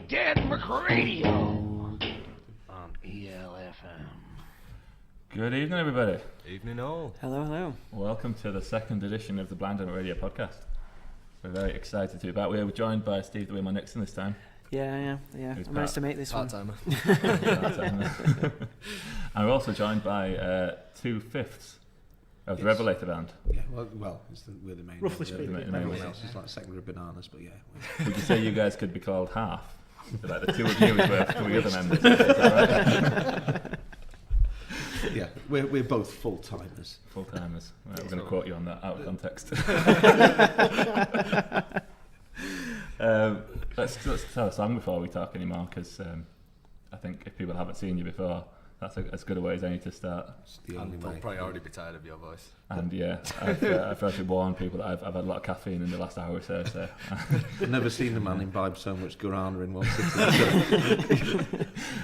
Dead McRadio on ELFM. Good evening, everybody. Evening all. Hello, hello. Welcome to the second edition of the Blind on Radio podcast. We're very excited to be back. We were joined by Steve the Wayman Nixon this time. Yeah. I managed to make this one. Part-timer. And we're also joined by 2/5 of the Revelator band. Yeah, well we're the main. Roughly one. speaking. Everyone else is like secondary bananas, but yeah. Would you say you guys could be called half? Like the two of you is worth three other members. Is that right? Yeah, we're both full timers. Full timers. Right, we're going to quote you on that out of context. Let's tell a song before we talk anymore, because I think if people haven't seen you before, that's as good a way as any to start. It's the only They'll way. probably already be tired of your voice. And yeah, I've actually warned people that I've had a lot of caffeine in the last hour or so. I've never seen a man imbibe so much guarana in one sitting.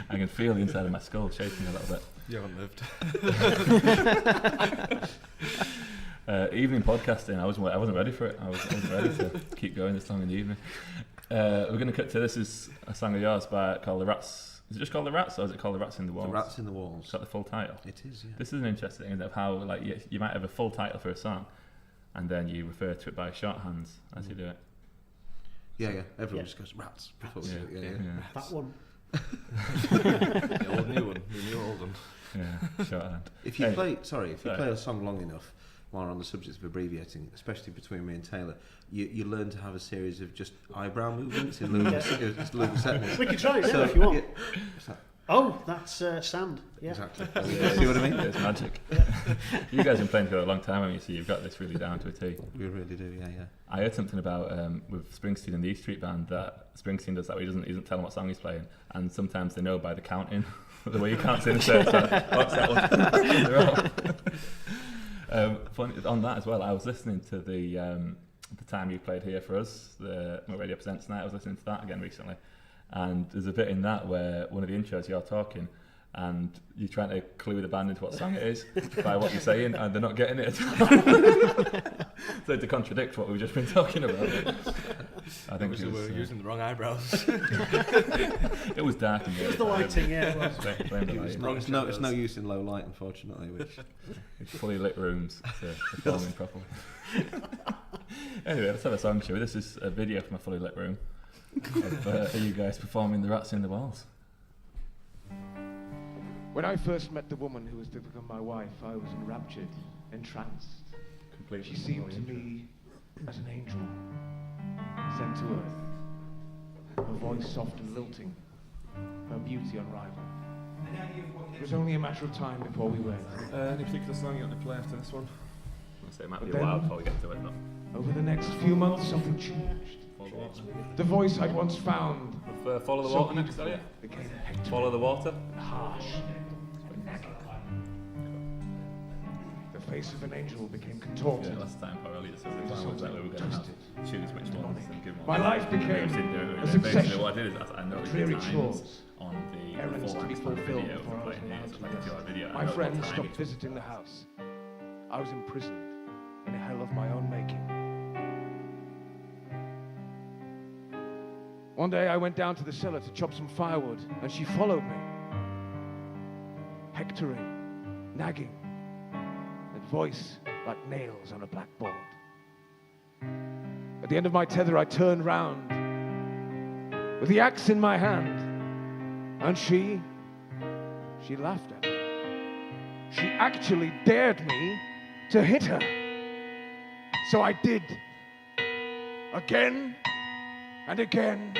I can feel the inside of my skull shaking a little bit. You haven't lived. Evening podcasting, I wasn't ready for it. I wasn't ready to keep going this long in the evening. We're going to cut to this is a song of yours called The Rats. Is it just called The Rats, or is it called The Rats in the Walls? The Rats in the Walls. Is that the full title? It is, yeah. This is an interesting thing of how like you might have a full title for a song, and then you refer to it by shorthands as you do it. Yeah. Everyone just goes rats before we do it. Yeah. That one. The old new one. The new old one. Yeah, shorthand. If you Anyway, play a song long enough, while we're on the subject of abbreviating, especially between me and Taylor, you learn to have a series of just eyebrow movements in lieu of sentences. We could try it now if you want. Yeah. Oh, that's sand. Yeah. Exactly. See what I mean? It's magic. You guys have been playing together a long time, haven't you? So you've got this really down to a T. We really do, yeah. I heard something about with Springsteen and the E Street Band that Springsteen does that way. He doesn't tell them what song he's playing, and sometimes they know by the counting, the way you count in a certain song. What's that one? They're all. Funny, on that as well, I was listening to the time you played here for us, the McRadio Presents night. I was listening to that again recently, and there's a bit in that where one of the intros you're talking, and you're trying to clue the band into what song it is by what you're saying, and they're not getting it at all. So to contradict what we've just been talking about, I think we were using the wrong eyebrows. it was dark in here. It was the lighting, yeah. It was. It's no use in low light, unfortunately. Which It's fully lit rooms to filming properly. Anyway, let's have a song, shall we? This is a video from a fully lit room of you guys performing The Rats in the Walls. When I first met the woman who was to become my wife, I was enraptured, entranced. Completely. She seemed to me as an angel sent to earth. Her voice soft and lilting, her beauty unrivaled. It was only a matter of time before we wed. Any particular song you want to play after this one? I'll say it might be a But while then- before we get to it, though. Over the next few months, something changed. The voice I'd once found Follow the Water next, are you? became hectic Follow the Water? and harsh and nagging. The face of an angel became contorted. Yeah, last time probably so the plan was that we were going to have to choose which ones and give them My life became a succession Basically what I did is I noted dreary the times chores, on the errands to be performance of the fulfilled video before I was playing here. allowed It's to like a rest. 2-hour video. My friends stopped visiting the house. I was imprisoned in a hell of my own making. One day I went down to the cellar to chop some firewood, and she followed me, hectoring, nagging, and voice like nails on a blackboard. At the end of my tether, I turned round with the axe in my hand, and she laughed at me. She actually dared me to hit her. So I did. Again and again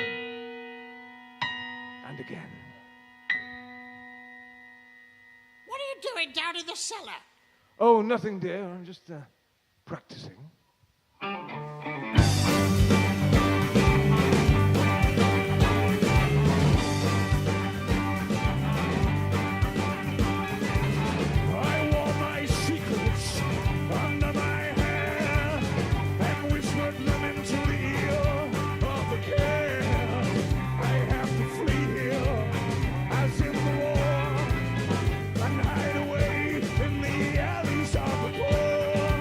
and again. What are you doing down in the cellar? Oh, nothing, dear. I'm just practicing. I wore my secrets under my hair and whispered them into the ear of the care. I have to flee here as in the war and hide away in the alleys of the poor.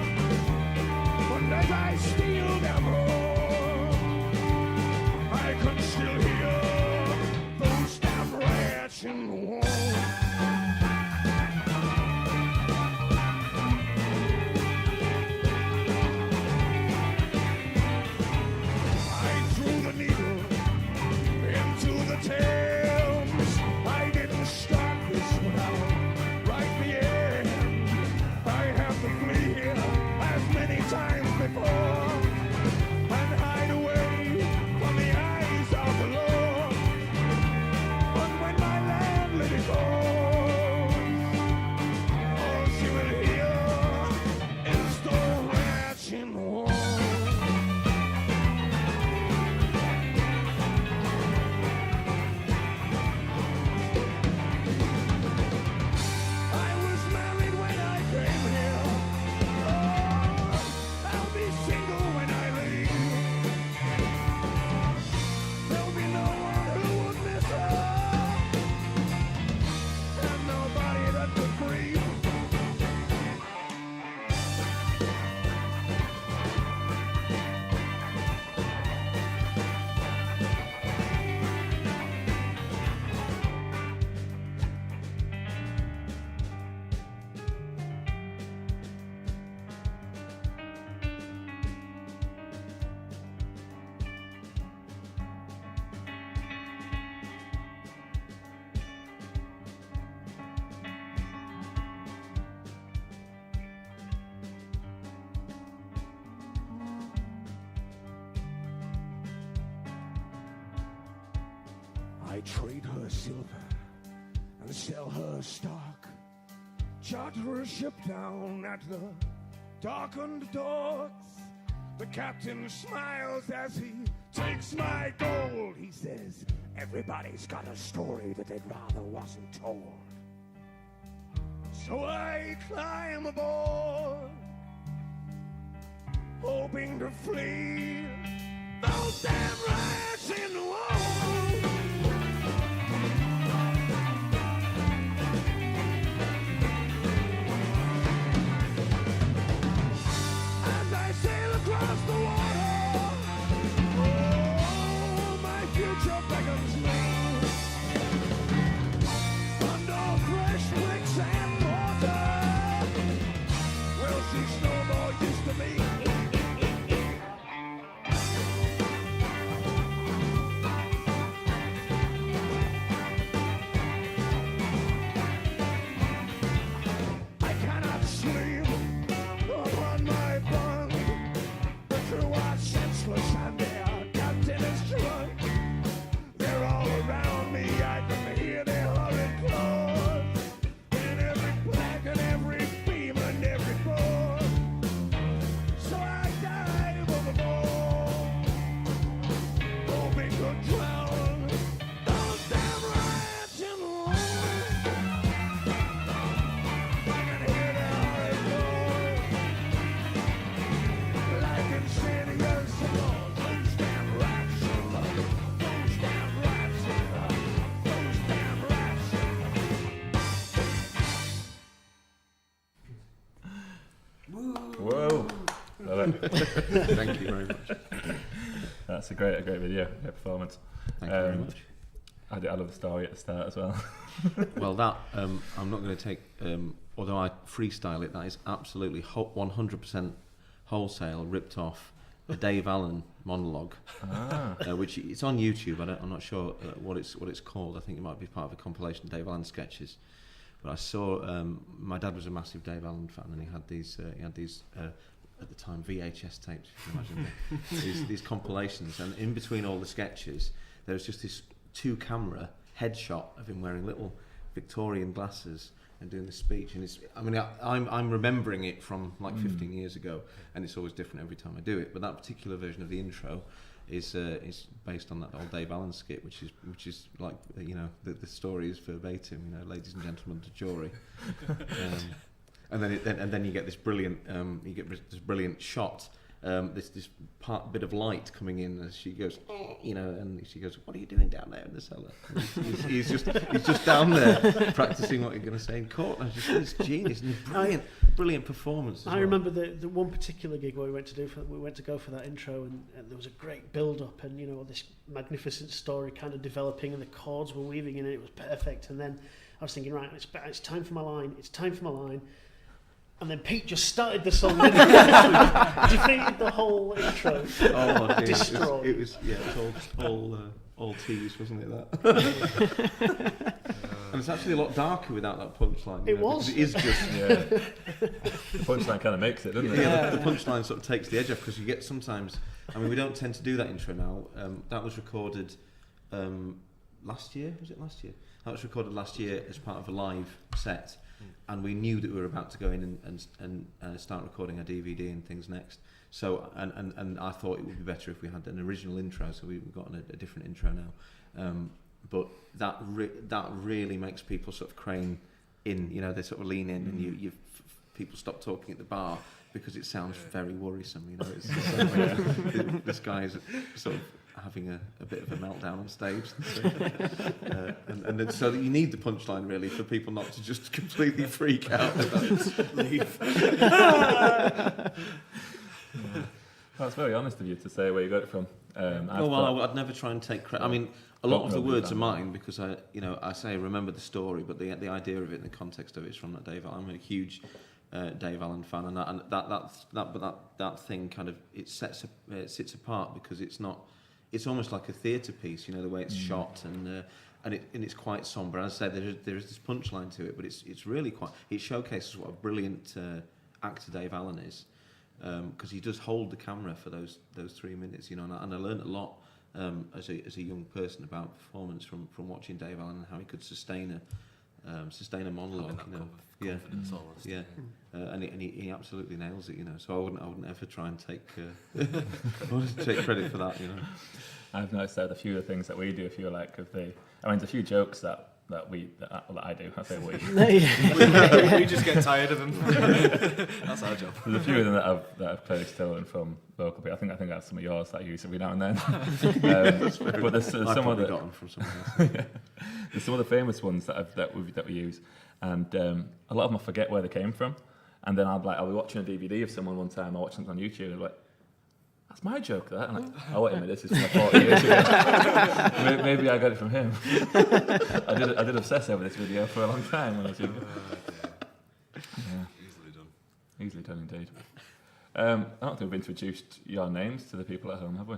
I trade her silver and sell her stock. Charter a ship down at the darkened docks. The captain smiles as he takes my gold. He says, everybody's got a story that they'd rather wasn't told. So I climb aboard, hoping to flee those damn rats in the wall. As I sail across the water, oh, my future beckons me. Under fresh bricks and mortar, well, she's no more used to me. I cannot sleep upon my bunk. The crew are senseless and their captain is drunk. They're all around me, I can hear their hurried claws in every plank and every beam and every board. So I dive overboard, hoping to drown those damn rats in the wall. I can hear their hurried claws, like insidious claws. Those damn rats in the, those damn rats in the, those damn rats in the. Whoa. Love it. Thank you very much. That's a great video, great performance. Thank you very much. I love the story at the start as well. Well, that I'm not going to take. Although I freestyle it, that is absolutely 100% wholesale ripped off a Dave Allen monologue, which it's on YouTube. I'm not sure what it's called. I think it might be part of a compilation of Dave Allen sketches. But I saw my dad was a massive Dave Allen fan, and he had these at the time VHS tapes. If you can imagine these compilations, and in between all the sketches, there was just this 2-camera headshot of him wearing little Victorian glasses and doing the speech. And I'm remembering it from like 15 years ago, and it's always different every time I do it. But that particular version of the intro is based on that old Dave Allen skit, which is like the story is verbatim. Ladies and gentlemen, the jury. And then you get this brilliant shot. This bit of light coming in as she goes, and she goes, "What are you doing down there in the cellar?" He's just down there practicing what you're going to say in court. And it's genius and brilliant performance. I remember the one particular gig where we went to go for that intro, and there was a great build up, and this magnificent story kind of developing, and the chords were weaving in, and it was perfect. And then I was thinking, right, it's time for my line. It's time for my line. And then Pete just started the song. Defeated the whole intro. Oh, dear. Destroyed. It was all tease, wasn't it? That. And it's actually a lot darker without that punchline. It was. It is just. The punchline kind of makes it, doesn't it? Yeah, the punchline sort of takes the edge off, because you get sometimes. We don't tend to do that intro now. That was recorded last year. Was it last year? That was recorded last year as part of a live set. And we knew that we were about to go in and start recording a DVD and things next. So and I thought it would be better if we had an original intro. So we've got a different intro now. But that really makes people sort of crane in. They sort of lean in, and people stop talking at the bar because it sounds very worrisome. It's this guy is sort of having a bit of a meltdown on stage, and then, so you need the punchline really for people not to just completely freak out and leave. That's very honest of you to say where you got it from. I'd never try and take credit. A lot of the words are mine because I say I remember the story, but the idea of it and the context of it is from that Dave Allen. I'm a huge Dave Allen fan, and that thing kind of it sits apart because it's not. It's almost like a theatre piece, the way it's shot, and it's quite sombre. As I said, there is this punchline to it, but it's really quite. It showcases what a brilliant actor Dave Allen is, because he does hold the camera for those 3 minutes, and I learned a lot as a young person about performance from watching Dave Allen and how he could sustain a monologue. You know, confidence almost. yeah. And he absolutely nails it. You know, so I wouldn't ever try and take take credit for that. You know. I've noticed that a few of the things that we do, if you like, there's a few jokes that I do. I say we. We just get tired of them. That's our job. There's a few of them that I've clearly stolen from local people. I think I have some of yours that I use every now and then. But there's some of the got them from someone else. yeah. There's some of the famous ones that we use, and a lot of them I forget where they came from. And then I'll be watching a DVD of someone one time. I watch something on YouTube. And I'm like, that's my joke, that. And I'm like, oh wait a minute, this is from like 40 years ago. Maybe I got it from him. I did obsess over this video for a long time when I was younger. Yeah. Easily done indeed. I don't think we've introduced your names to the people at home, have we?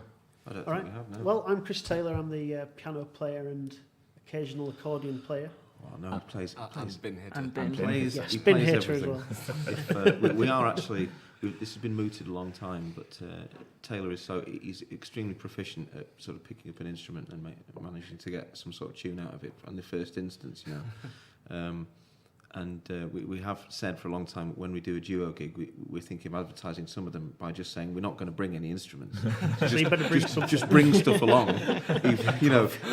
I don't All think right. we have. No. Well, I'm Chris Taylor. I'm the piano player and occasional accordion player. Well, no, he plays. And bin hitter. And He bin. plays. Yes, He bin plays hitter as everything. well. We are actually. This has been mooted a long time, but Taylor he's extremely proficient at sort of picking up an instrument and managing to get some sort of tune out of it in the first instance, you know. And we have said for a long time when we do a duo gig, we're thinking of advertising some of them by just saying we're not going to bring any instruments. So you better bring something. Just bring stuff along. If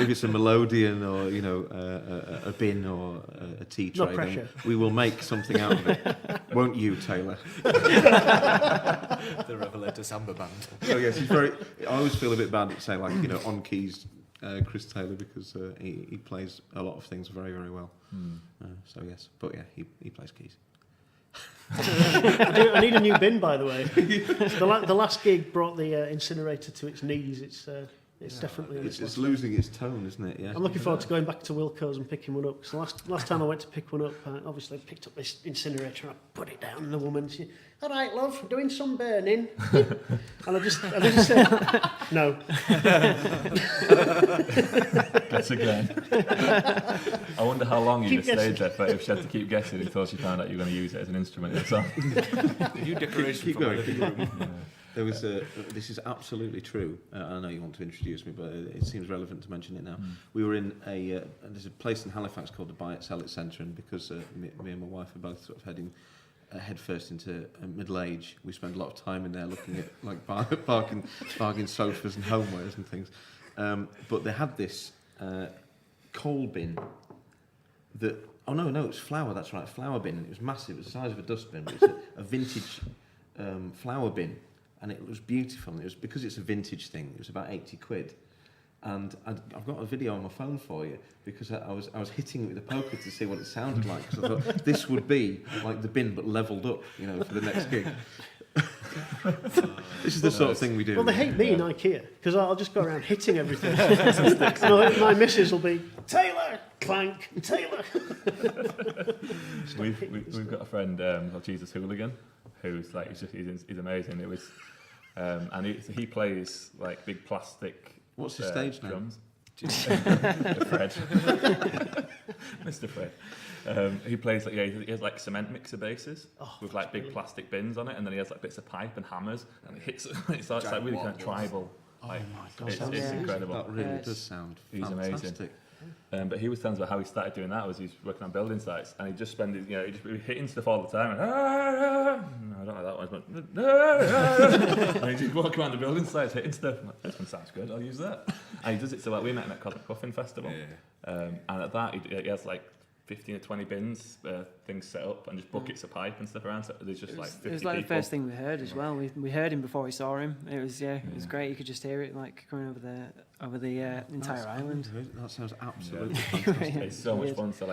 it's a melodeon or a bin or a tea tray, No pressure. then we will make something out of it. Won't you, Taylor? The Revelator Samba Band. So yes, he's very. I always feel a bit bad at saying on keys, Chris Taylor, because he plays a lot of things very, very well. So yes, but yeah, he plays keys. I need a new bin, by the way. The last gig brought the incinerator to its knees. It's definitely. It's losing its tone, isn't it? Yeah. I'm looking forward to going back to Wilco's and picking one up. Because last time I went to pick one up, I obviously picked up this incinerator and I put it down, and the woman said, "All right, love, doing some burning." And I just said, "No." Guess again. I wonder how long you Keep just stayed there, but if she had to keep guessing until she found out you were going to use it as an instrument in the song. The new decoration Keep from my going. living room. Yeah. There was this is absolutely true. I know you want to introduce me, but it seems relevant to mention it now. We were in there's a place in Halifax called the Buy It Sell It Centre, and because me and my wife are both sort of heading head first into middle age, we spend a lot of time in there looking at like bargain sofas and homewares and things. But they had this coal bin that. Oh no, it's flour. That's right, flour bin. And it was massive. It was the size of a dustbin. But it's a vintage flour bin. And it was beautiful. And it was because it's a vintage thing. It was about 80 quid, and I've got a video on my phone for you because I was hitting it with a poker to see what it sounded like. Because I thought this would be like the bin but levelled up, for the next gig. This is the sort of thing we do. Well, they hate me in IKEA because I'll just go around hitting everything. My missus will be Taylor, clank, Taylor. We've got a friend called Jesus Hooligan, who's like he's amazing. It was and he plays like big plastic. What's his stage name? Drums. Fred. Mr. Fred. He plays he has like cement mixer basses with like big plastic bins on it, and then he has like bits of pipe and hammers, and it hits. It's like really kind of tribal. Like, it's incredible. That really does sound He's fantastic. amazing. But he was telling us about how he started doing that. Was he's working on building sites, and he just spent he'd just be hitting stuff all the time. And, no, I don't like that one. And he'd just walk around the building sites hitting stuff. I'm like, this one sounds good. I'll use that. And he does it so like we met him at Cosmic Puffin Festival, and at that he has like 15 or 20 bins, things set up, and just buckets of pipe and stuff around. So there's just like 50 It was like people. the first thing we heard as well. We heard him before we saw him. It was it was great. You could just hear it like coming over the entire island. That sounds absolutely fantastic. It's so much fun. So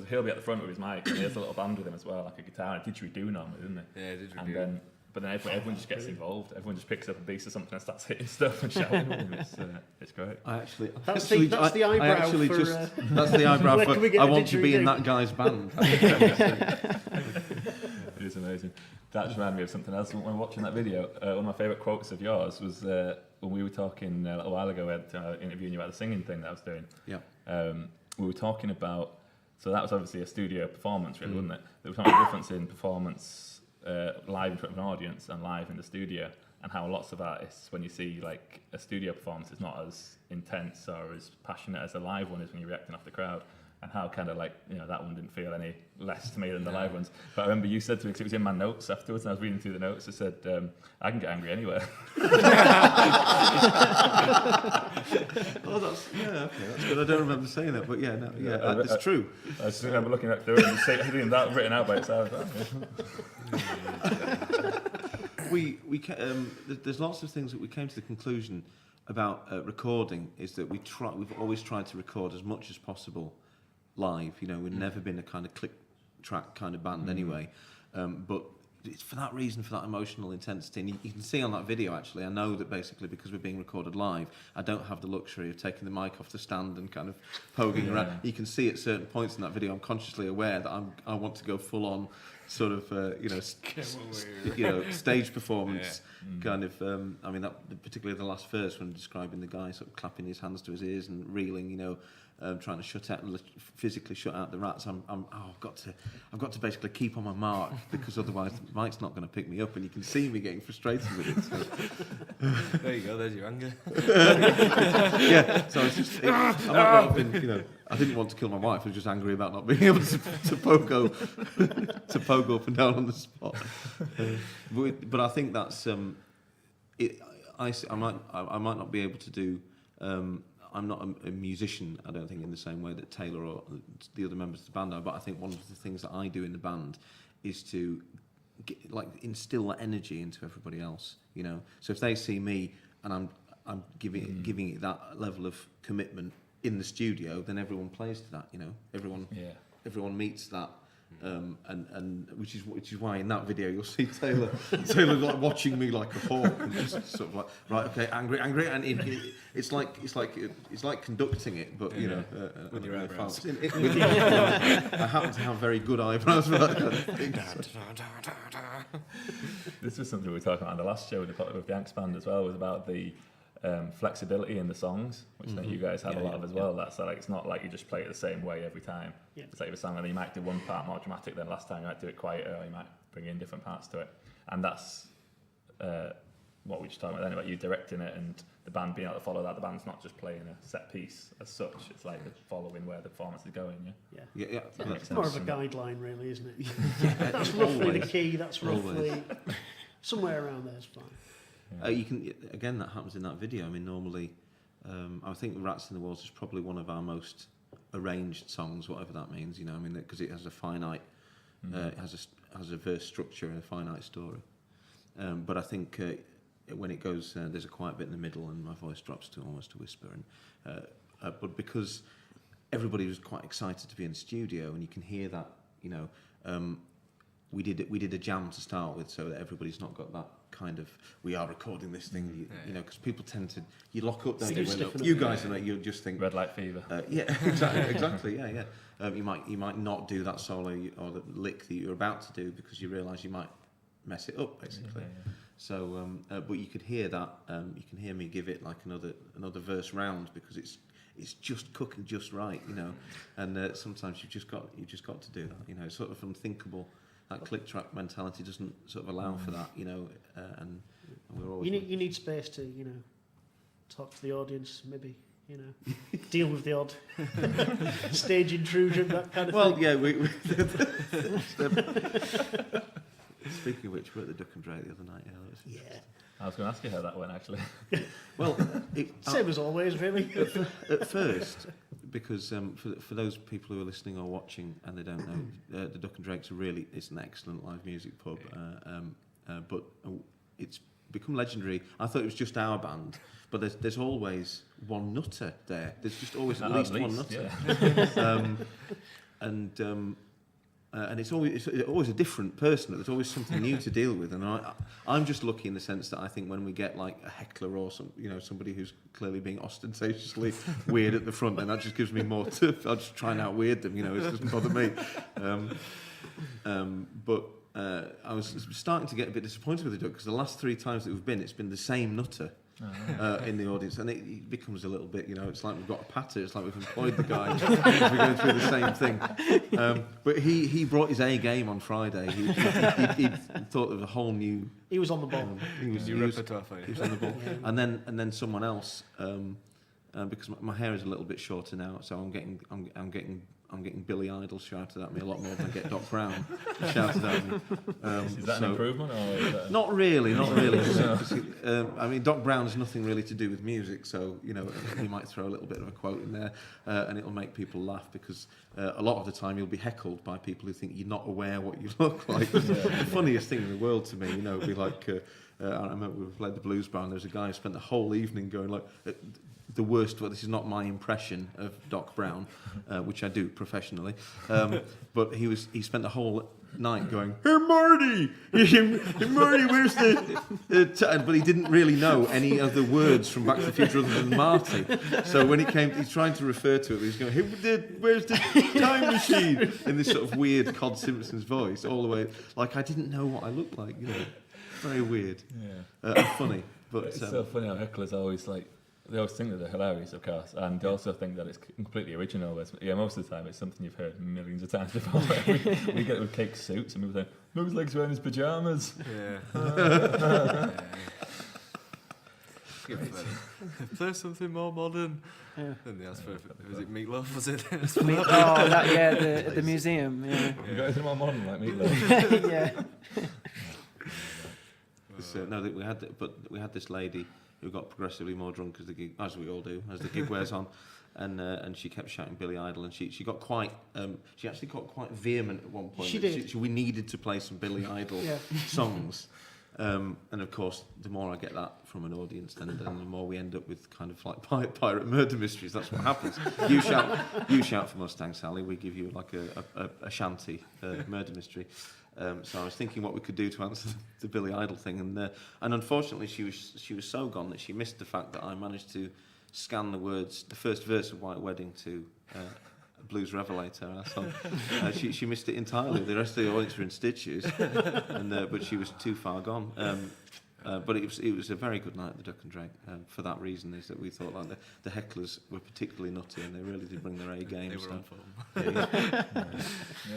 he'll be at the front with his mic, and he has a little band with him as well, like a guitar and a didgeridoo normally, didn't he? Yeah, didgeridoo. But then everyone just gets involved. Everyone just picks up a piece of something and starts hitting stuff and shouting with him. It's great. That's the eyebrow for. That's the eyebrow Where for. can we get I a want to be in didgeridoo? that guy's band. It is amazing. That just reminded me of something else. When watching that video, one of my favourite quotes of yours was when we were talking a little while ago, we had interviewing you about the singing thing that I was doing. Yeah. We were talking about, so that was obviously a studio performance, really, wasn't it? There was not a difference in performance live in front of an audience and live in the studio. and how lots of artists, when you see like a studio performance, is not as intense or as passionate as a live one is when you're reacting off the crowd. And how kind of like, that one didn't feel any less to me than the live ones. But I remember you said to me, because it was in my notes afterwards, and I was reading through the notes, I said, I can get angry anywhere. Oh, that's good. I don't remember saying that, but it's true. I just remember looking back through it and seeing that written out by itself. There's lots of things that we came to the conclusion about recording is that we've always tried to record as much as possible live. We've never been a kind of click track kind of band anyway, but it's for that reason, for that emotional intensity. And you can see on that video, actually, I know that basically because we're being recorded live, I don't have the luxury of taking the mic off the stand and kind of poking around. You can see at certain points in that video, I'm consciously aware that I want to go full on sort of, stage performance kind of, that particularly the last verse when describing the guy sort of clapping his hands to his ears and reeling, trying to physically shut out the rats. I've got to basically keep on my mark because otherwise the mic's not going to pick me up, and you can see me getting frustrated with it. So. There you go. There's your anger. So it's just, I might not have been, I didn't want to kill my wife. I was just angry about not being able to pogo up and down on the spot. But I think that's it. I might not be able to do. I'm not a musician, I don't think, in the same way that Taylor or the other members of the band are, but I think one of the things that I do in the band is to instill that energy into everybody else, So if they see me and I'm giving it that level of commitment in the studio, then everyone plays to that, Everyone meets that. And which is why in that video you'll see Taylor like watching me like a hawk and just sort of like, right, okay, angry, and it's like conducting it, but with your eyebrows. I happen to have very good eyebrows for that kind of thing. This was something we were talking about on the last show with the Yanks band as well, was about the flexibility in the songs, which I think you guys have a lot of as well. That's like, it's not like you just play it the same way every time. It's like a song and you might do one part more dramatic than last time, you might do it quieter, or you might bring in different parts to it. And that's what we just talked about then, about you directing it and the band being able to follow that. The band's not just playing a set piece as such, it's like following where the performance is going. It's more of a guideline, really, isn't it? That's roughly the key, that's roughly somewhere around there is fine. You can again, that happens in that video. I mean, normally, I think "Rats in the Walls" is probably one of our most arranged songs, whatever that means. Because it has a finite, it has a verse structure and a finite story. But I think when it goes, there's a quiet bit in the middle, and my voice drops to almost a whisper. But because everybody was quite excited to be in the studio, and you can hear that, we did a jam to start with, so that everybody's not got that kind of, we are recording this thing, because people tend to, you lock up, don't you guys, you'll just think red light fever. Exactly. You might not do that solo or the lick that you're about to do because you realise you might mess it up, basically. So but you could hear that, you can hear me give it like another verse round, because it's just cooking just right, and sometimes you've just got to do that, it's sort of unthinkable. That click track mentality doesn't sort of allow for that, and we're always... You need space to, talk to the audience, maybe, deal with the odd stage intrusion, that kind of thing. Well, yeah, speaking of which, we were at the Duck and Drake the other night. I was going to ask you how that went, actually. Well, same as always, really. At first, because for those people who are listening or watching and they don't know, the Duck and Drake's it's an excellent live music pub, but it's become legendary. I thought it was just our band, but there's always one nutter there. There's just always at least one nutter, and it's always a different person. There's always something new to deal with, and I'm just lucky in the sense that I think when we get like a heckler or somebody who's clearly being ostentatiously weird at the front, then that just gives me more I'll just try and out-weird them, it doesn't bother me. But I was starting to get a bit disappointed with the Duck, because the last 3 times that we've been, it's been the same nutter. in the audience, and it becomes a little bit, it's like we've got a patter. It's like we've employed the guy. We're going through the same thing. But he brought his A game on Friday. He thought of a whole new. He was on the ball. He was on the ball, and then someone else. Because my hair is a little bit shorter now, so I'm getting Billy Idol shouted at me a lot more than I get Doc Brown shouted at me. Is that an improvement, or is that... Not really. I mean, Doc Brown has nothing really to do with music, so he might throw a little bit of a quote in there, and it'll make people laugh because a lot of the time you'll be heckled by people who think you're not aware what you look like. The funniest thing in the world to me, it'd be like. I remember we played the blues bar, and there was a guy who spent the whole evening going like. The worst, well, this is not my impression of Doc Brown, which I do professionally, but he spent the whole night going, "Hey Marty, hey Marty, where's the?" But he didn't really know any of the words from Back to the Future other than Marty. So when it came, he's trying to refer to it. He's going, "Hey, where's the time machine?" in this sort of weird Cod Simpson's voice, all the way. Like I didn't know what I looked like. Very weird. And funny, but it's so funny how hecklers always like. They always think that they're hilarious, of course, and they also think that it's completely original. Most of the time it's something you've heard millions of times before. we get it with cake suits, and people say, "Looks like he's wearing his pyjamas." Play something more modern. Yeah. And they asked for, was it Meatloaf? Was it? At the museum. Yeah. You got anything more modern like Meatloaf? we had this lady who got progressively more drunk as we all do, as the gig wears on, and she kept shouting Billy Idol, and she got quite, she actually got quite vehement at one point. She did. We needed to play some Billy Idol songs, and of course, the more I get that from an audience, then the more we end up with kind of like pirate murder mysteries. That's what happens. You shout for Mustang Sally, we give you like a shanty murder mystery. So I was thinking what we could do to answer the Billy Idol thing, and unfortunately she was so gone that she missed the fact that I managed to scan the words, the first verse of White Wedding to Blues Revelator, our song. She missed it entirely. The rest of the audience were in stitches, but she was too far gone. But it was a very good night at the Duck and Drake. For that reason, is that we thought like the hecklers were particularly nutty, and they really did bring their A game. They were on form. Yeah,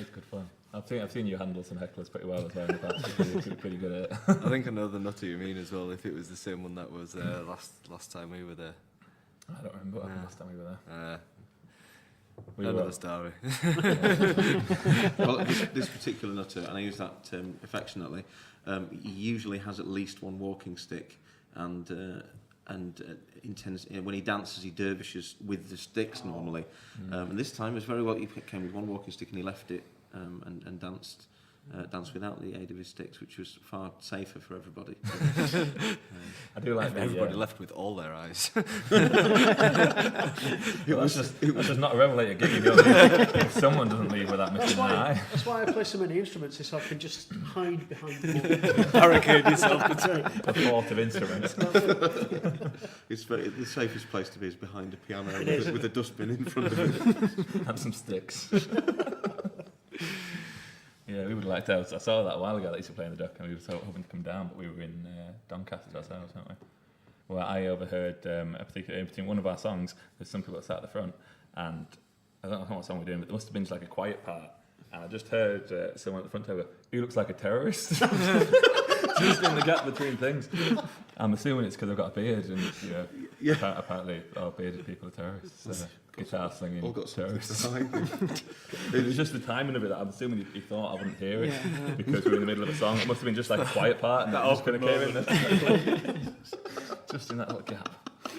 it's good fun. I've seen you handle some hecklers pretty well as well in the past. You're pretty good at it. I think I know the nutter you mean as well. If it was the same one that was last time we were there. I don't remember what happened last time we were there. Another story. Well, this particular nutter, and I use that term affectionately, he usually has at least one walking stick, and intends when he dances, he dervishes with the sticks normally. And this time, it was very well. He came with one walking stick and he left it and danced without the aid of his sticks, which was far safer for everybody. I do like everybody left with all their eyes. That's just not a Revelator gig. If someone doesn't leave without missing an eye. That's why I play so many instruments, so I can just hide behind the barricade yourself. A fort of instruments. The safest place to be is behind a piano with a dustbin in front of it. And some sticks. Yeah, we would like to. I saw that a while ago that he used to play in the Duck, and we were so hoping to come down, but we were in Doncaster ourselves, weren't we? Well, I overheard in between one of our songs, there's some people that sat at the front, and I don't know what song we're doing, but there must have been just like a quiet part, and I just heard someone at the front table go, "He looks like a terrorist." Just in the gap between things. I'm assuming it's because I've got a beard, and apparently all bearded people are terrorists. Guitar slinging terrorists. It was just the timing of it that I'm assuming he thought I wouldn't hear it because we were in the middle of a song. It must have been just like a quiet part, and that just kind of came in there. Just in that little gap. Oh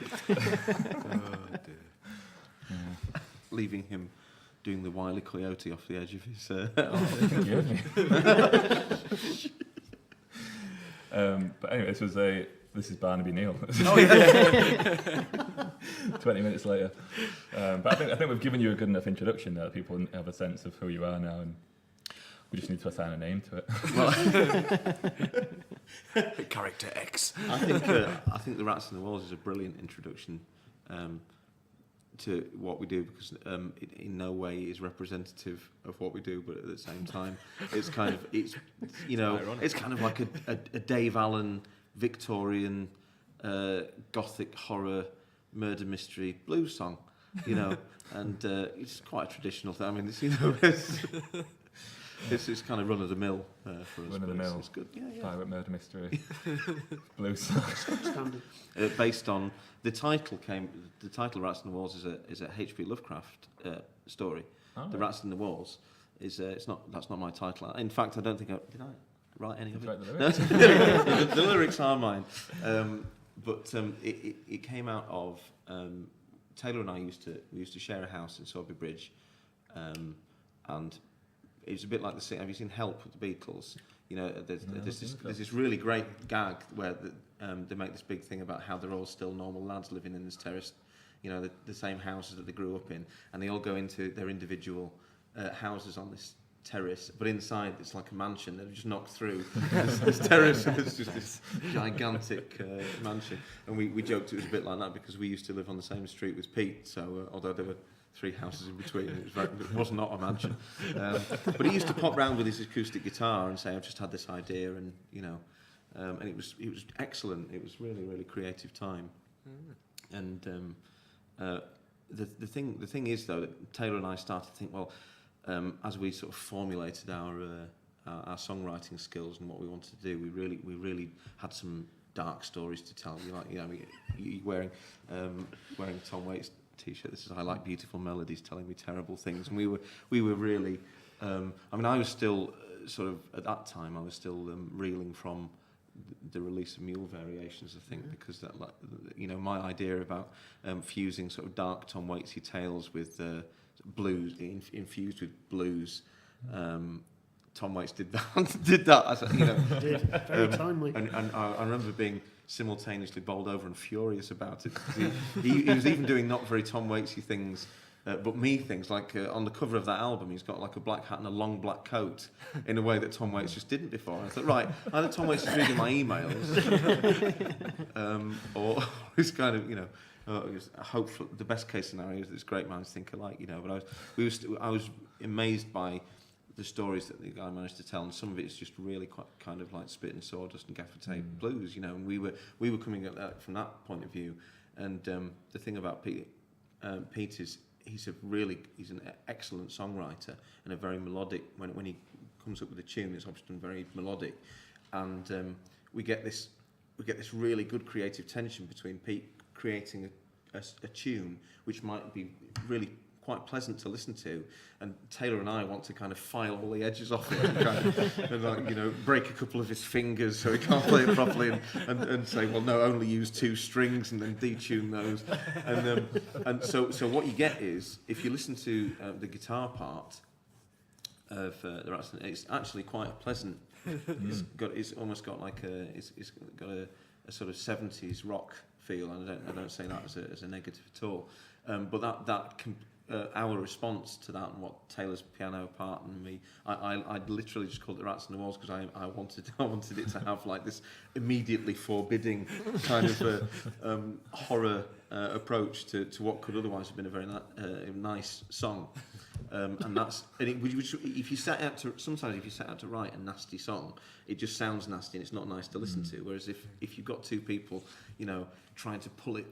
dear. Yeah. Leaving him doing the Wile E. Coyote off the edge of his. But anyway, this is Barnaby Neal. 20 minutes later. But I think we've given you a good enough introduction now that people have a sense of who you are now, and we just need to assign a name to it. Character X. I think the Rats in the Walls is a brilliant introduction to what we do, because it in no way is representative of what we do, but at the same time, it's kind of like a Dave Allen Victorian gothic horror murder mystery blues song, you know, and it's quite a traditional thing. I mean, it's, you know, it's kind of run of the mill for us. Run of the mill. It's good. Yeah. Pirate murder mystery. Blues song. Standard. Based on the title Rats in the Walls is a H.P. Lovecraft story. Oh, The Rats in the Walls is that's not my title. In fact, I don't think did I write any of it. The lyrics. The lyrics are mine. But it came out of Taylor and I used to share a house in Sawby Bridge, and it was a bit like the scene. Have you seen Help with the Beatles? You know, there's this really great gag where they make this big thing about how they're all still normal lads living in this terraced, you know, the same houses that they grew up in, and they all go into their individual houses on this terrace, but inside it's like a mansion. They've just knocked through this terrace, and it's just this gigantic mansion. And we joked it was a bit like that because we used to live on the same street with Pete, so although there were 3 houses in between, it was not a mansion. But he used to pop round with his acoustic guitar and say, I've just had this idea, and you know, and it was excellent. It was really creative time. And the thing is though that Taylor and I started to think, well, as we sort of formulated our songwriting skills and what we wanted to do, we really had some dark stories to tell. You wearing Tom Waits T-shirt. This is I like beautiful melodies telling me terrible things, and we were really. I mean, I was still sort of at that time. I was still reeling from the release of Mule Variations, I think, because that, like, you know, my idea about fusing sort of dark Tom Waitsy tales with blues, infused with blues. Tom Waits did that. You know, very timely. And I remember being simultaneously bowled over and furious about it. He was even doing not very Tom Waitsy things, but me things, like on the cover of that album, he's got like a black hat and a long black coat in a way that Tom Waits just didn't before. And I thought, right, either Tom Waits is reading my emails, or he's kind of, you know, hopefully the best case scenario is that it's great minds think alike, you know. But I was amazed by the stories that the guy managed to tell, and some of it is just really quite kind of like spit and sawdust and gaffer tape blues, you know. And we were coming at that from that point of view. And the thing about Pete is he's an excellent songwriter and a very melodic. When he comes up with a tune, it's often very melodic, and we get this really good creative tension between Pete creating a tune which might be really quite pleasant to listen to, and Taylor and I want to kind of file all the edges off it and like, you know, break a couple of his fingers so he can't play it properly, and say, well, no, only use 2 strings and then detune those, and so what you get is, if you listen to the guitar part of the Rats, it's actually quite a pleasant. It's almost got like it's got a sort of 70s rock feel, and I don't say that as a negative at all. But our response to that, and what Taylor's piano part and me, I literally just called it Rats in the Walls because I wanted it to have like this immediately forbidding kind of horror approach to what could otherwise have been a very nice song. If you set out to write a nasty song, it just sounds nasty and it's not nice to listen to. Whereas if you've got 2 people, you know, trying to pull it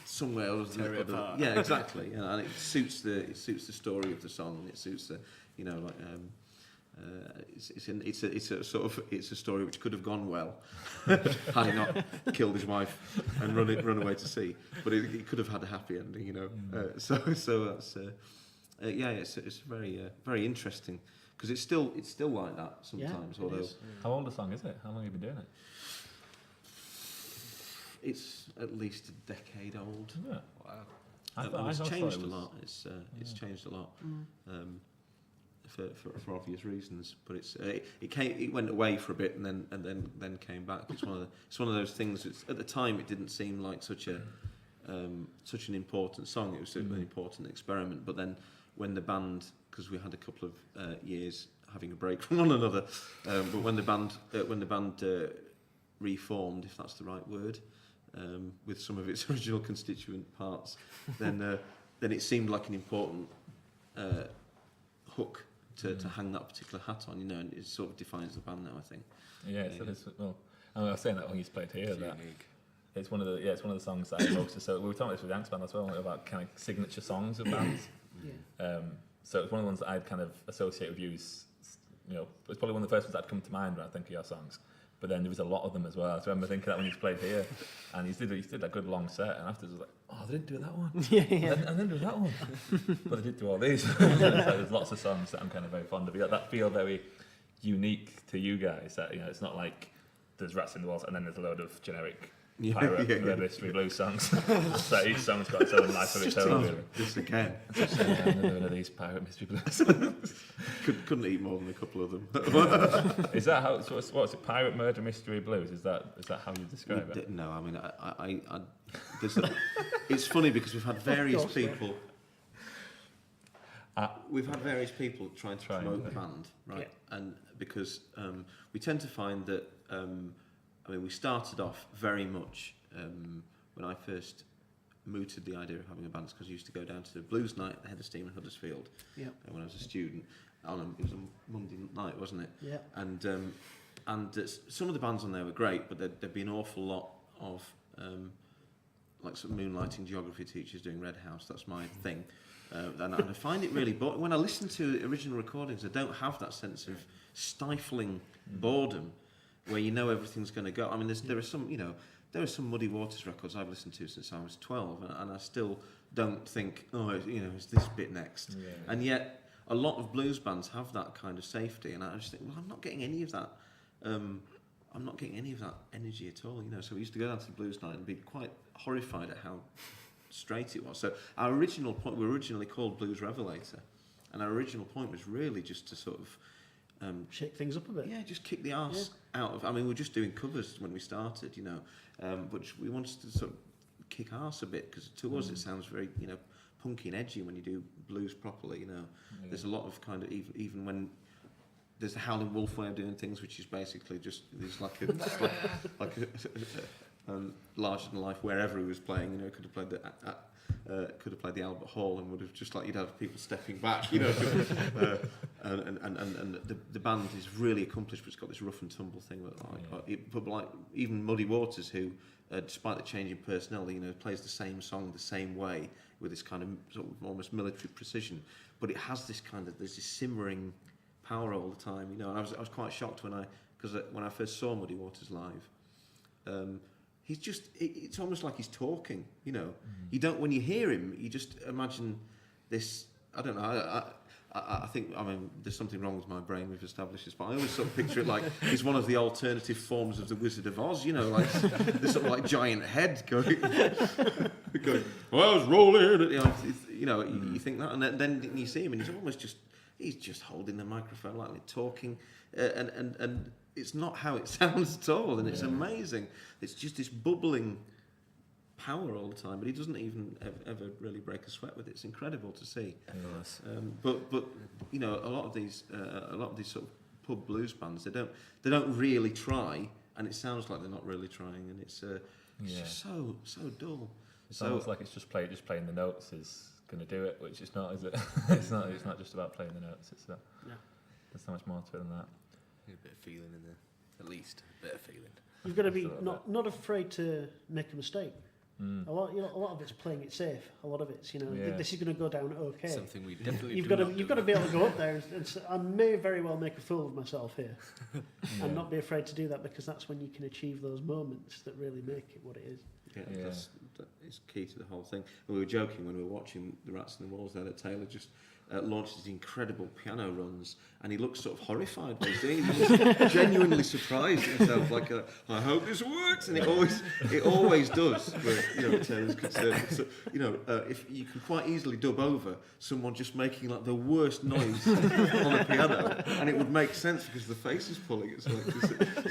somewhere other than, yeah, exactly, yeah, and it suits the story of the song, and it suits the, you know, like it's a story which could have gone well had he not killed his wife and run away to sea, but it could have had a happy ending, you know. So that's it's very interesting because it's still like that sometimes. Yeah, although How old a song is it? How long have you been doing it? it's at least a decade old. Yeah. Wow. It's changed a lot. It's changed a lot for obvious reasons. But it went away for a bit and then came back. It's one of those things. At the time, it didn't seem like such an important song. It was an important experiment. But then when the band, because we had a couple of years having a break from one another, but when the band reformed, if that's the right word, with some of its original constituent parts, then it seemed like an important hook to hang that particular hat on, you know, and it sort of defines the band now, I think. Yeah, so well, I was saying that when you played here, that It's one of the songs that I most so we were talking about this with Yanks Band as well, about kind of signature songs of bands. So it's one of the ones that I'd kind of associate with you. It's probably one of the first ones that'd come to mind when I think of your songs. But then there was a lot of them as well. I remember thinking that when you played here, and he did a good long set, and afterwards I was like, oh, they didn't do that one. I didn't do that one. But they did do all these. So there's lots of songs that I'm kind of very fond of. That feel very unique to you guys. That it's not like there's Rats in the Walls and then there's a load of generic pirate Red Mystery Blues songs. So each song's got its own life of its own. Really. Just again. Another one of these pirate Mystery Blues. Couldn't eat more than a couple of them. Is that how? So what's it? Pirate Murder Mystery Blues? Is that how you describe it? No, I mean, it's funny because we've had various people. We've had various people trying to promote the band, right? Yeah. And because we tend to find that, we started off very much when I first mooted the idea of having a band, because I used to go down to the blues night at the Head of Steam in Huddersfield when I was a student. It was a Monday night, wasn't it? Yeah. And some of the bands on there were great, but there'd be an awful lot of like some moonlighting geography teachers doing Red House. That's my thing. And I find it really boring. When I listen to original recordings, I don't have that sense of stifling boredom where you know everything's going to go. I mean, there are some Muddy Waters records I've listened to since I was 12, and I still don't think, is this bit next? Yeah. And yet, a lot of blues bands have that kind of safety, and I just think, well, I'm not getting any of that. I'm not getting any of that energy at all. So we used to go down to the blues night and be quite horrified at how straight it was. So our original point, we were originally called Blues Revelator, and our original point was really just to sort of shake things up a bit. Yeah, just kick the arse out of. I mean, we were just doing covers when we started, but we wanted to sort of kick arse a bit, because to us it sounds very punky and edgy when you do blues properly. There's a lot of kind of even when there's the Howling Wolf way of doing things, which is basically just there's like a larger than life wherever he was playing. Could have played the Albert Hall and would have just like you'd have people stepping back. And the band is really accomplished, but it's got this rough and tumble thing. But like even Muddy Waters, who despite the change in personnel, plays the same song the same way with this kind of sort of almost military precision. But it has this kind of there's this simmering power all the time. And I was quite shocked when I first saw Muddy Waters live. He's just, it's almost like he's talking, You don't, when you hear him, you just imagine this, I don't know, I think, there's something wrong with my brain, we've established this, but I always sort of picture it like he's one of the alternative forms of the Wizard of Oz, like this sort of like giant head going well, I was rolling, you think that, and then you see him and he's just holding the microphone like talking, and it's not how it sounds at all, and it's amazing. It's just this bubbling power all the time, but he doesn't even ever really break a sweat with it. It's incredible to see. Yes. But a lot of these sort of pub blues bands, they don't really try, and it sounds like they're not really trying, and it's just so dull. It's almost like it's just playing the notes is going to do it, which it's not, is it? It's not just about playing the notes. There's so much more to it than that. A bit of feeling in there, at least a bit of feeling. You've got to be not afraid to make a mistake. A lot of it's playing it safe. A lot of it's this is going to go down okay. Something we definitely you've got to be able to go up there and say, I may very well make a fool of myself here, and not be afraid to do that, because that's when you can achieve those moments that really make it what it is. That is key to the whole thing. And we were joking when we were watching the Rats in the Walls there that Taylor just launched these incredible piano runs, and he looked sort of horrified when he's doing it. He was genuinely surprised himself, like I hope this works, and it always does. Where Taylor's concerned. So, if you can quite easily dub over someone just making like the worst noise on the piano, and it would make sense because the face is pulling. It's like